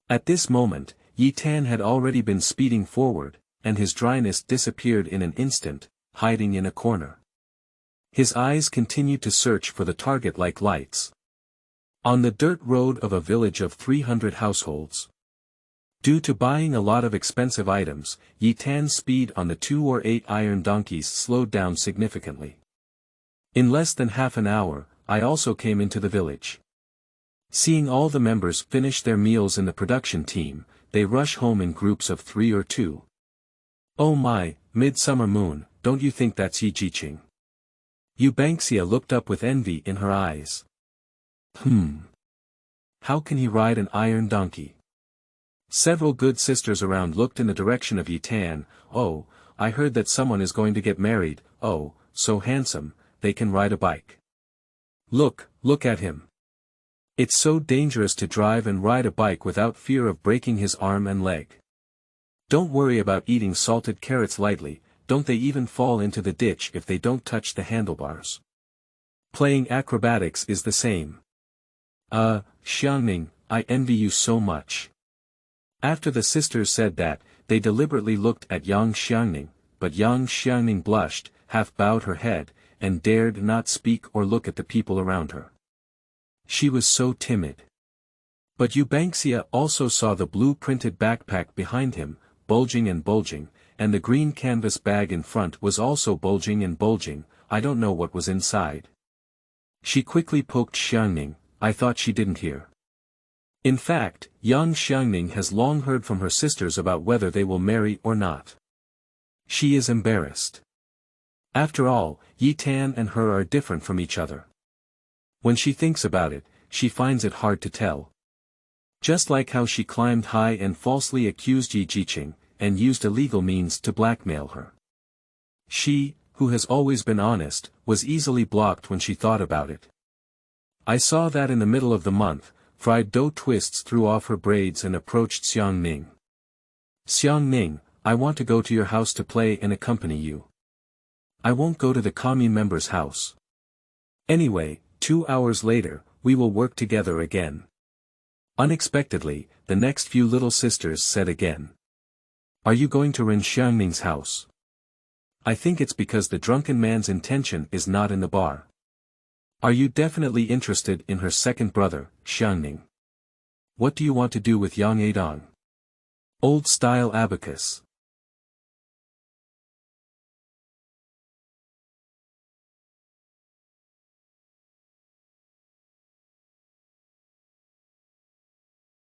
At this moment, Yi Tan had already been speeding forward, and his dryness disappeared in an instant, hiding in a corner. His eyes continued to search for the target like lights. On the dirt road of a village of 300 households. Due to buying a lot of expensive items, Yi Tan's speed on the 2 or 8 iron donkeys slowed down significantly. In less than half an hour, I also came into the village. Seeing all the members finish their meals in the production team, they rush home in groups of 3 or 2. Oh my, midsummer moon, don't you think that's Zhiqing? Xiangzhuangtou looked up with envy in her eyes. How can he ride an iron donkey? Several good sisters around looked in the direction of Yi Tan. Oh, I heard that someone is going to get married. Oh, so handsome, they can ride a bike. Look at him. It's so dangerous to drive and ride a bike without fear of breaking his arm and leg. Don't worry about eating salted carrots lightly, don't they even fall into the ditch if they don't touch the handlebars. Playing acrobatics is the same. Xiangning, I envy you so much. After the sisters said that, they deliberately looked at young Xiangning, but young Xiangning blushed, half bowed her head, and dared not speak or look at the people around her. She was so timid. But Xiangzhuangtou also saw the blue-printed backpack behind him, bulging, and the green canvas bag in front was also bulging, I don't know what was inside. She quickly poked Xiangning, I thought she didn't hear. In fact, young Xiangning has long heard from her sisters about whether they will marry or not. She is embarrassed. After all, Yi Tan and her are different from each other. When she thinks about it, she finds it hard to tell. Just like how she climbed high and falsely accused Zhiqing, and used illegal means to blackmail her. She, who has always been honest, was easily blocked when she thought about it. I saw that in the middle of the month, Fried Dough Twists threw off her braids and approached Xiangning. Xiangning, I want to go to your house to play and accompany you. I won't go to the commune member's house. Anyway, 2 hours later, we will work together again. Unexpectedly, the next few little sisters said again. Are you going to Ren Xiangning's house? I think it's because the drunken man's intention is not in the bar. Are you definitely interested in her second brother, Xiangning? What do you want to do with Yang Adong? Old-style abacus.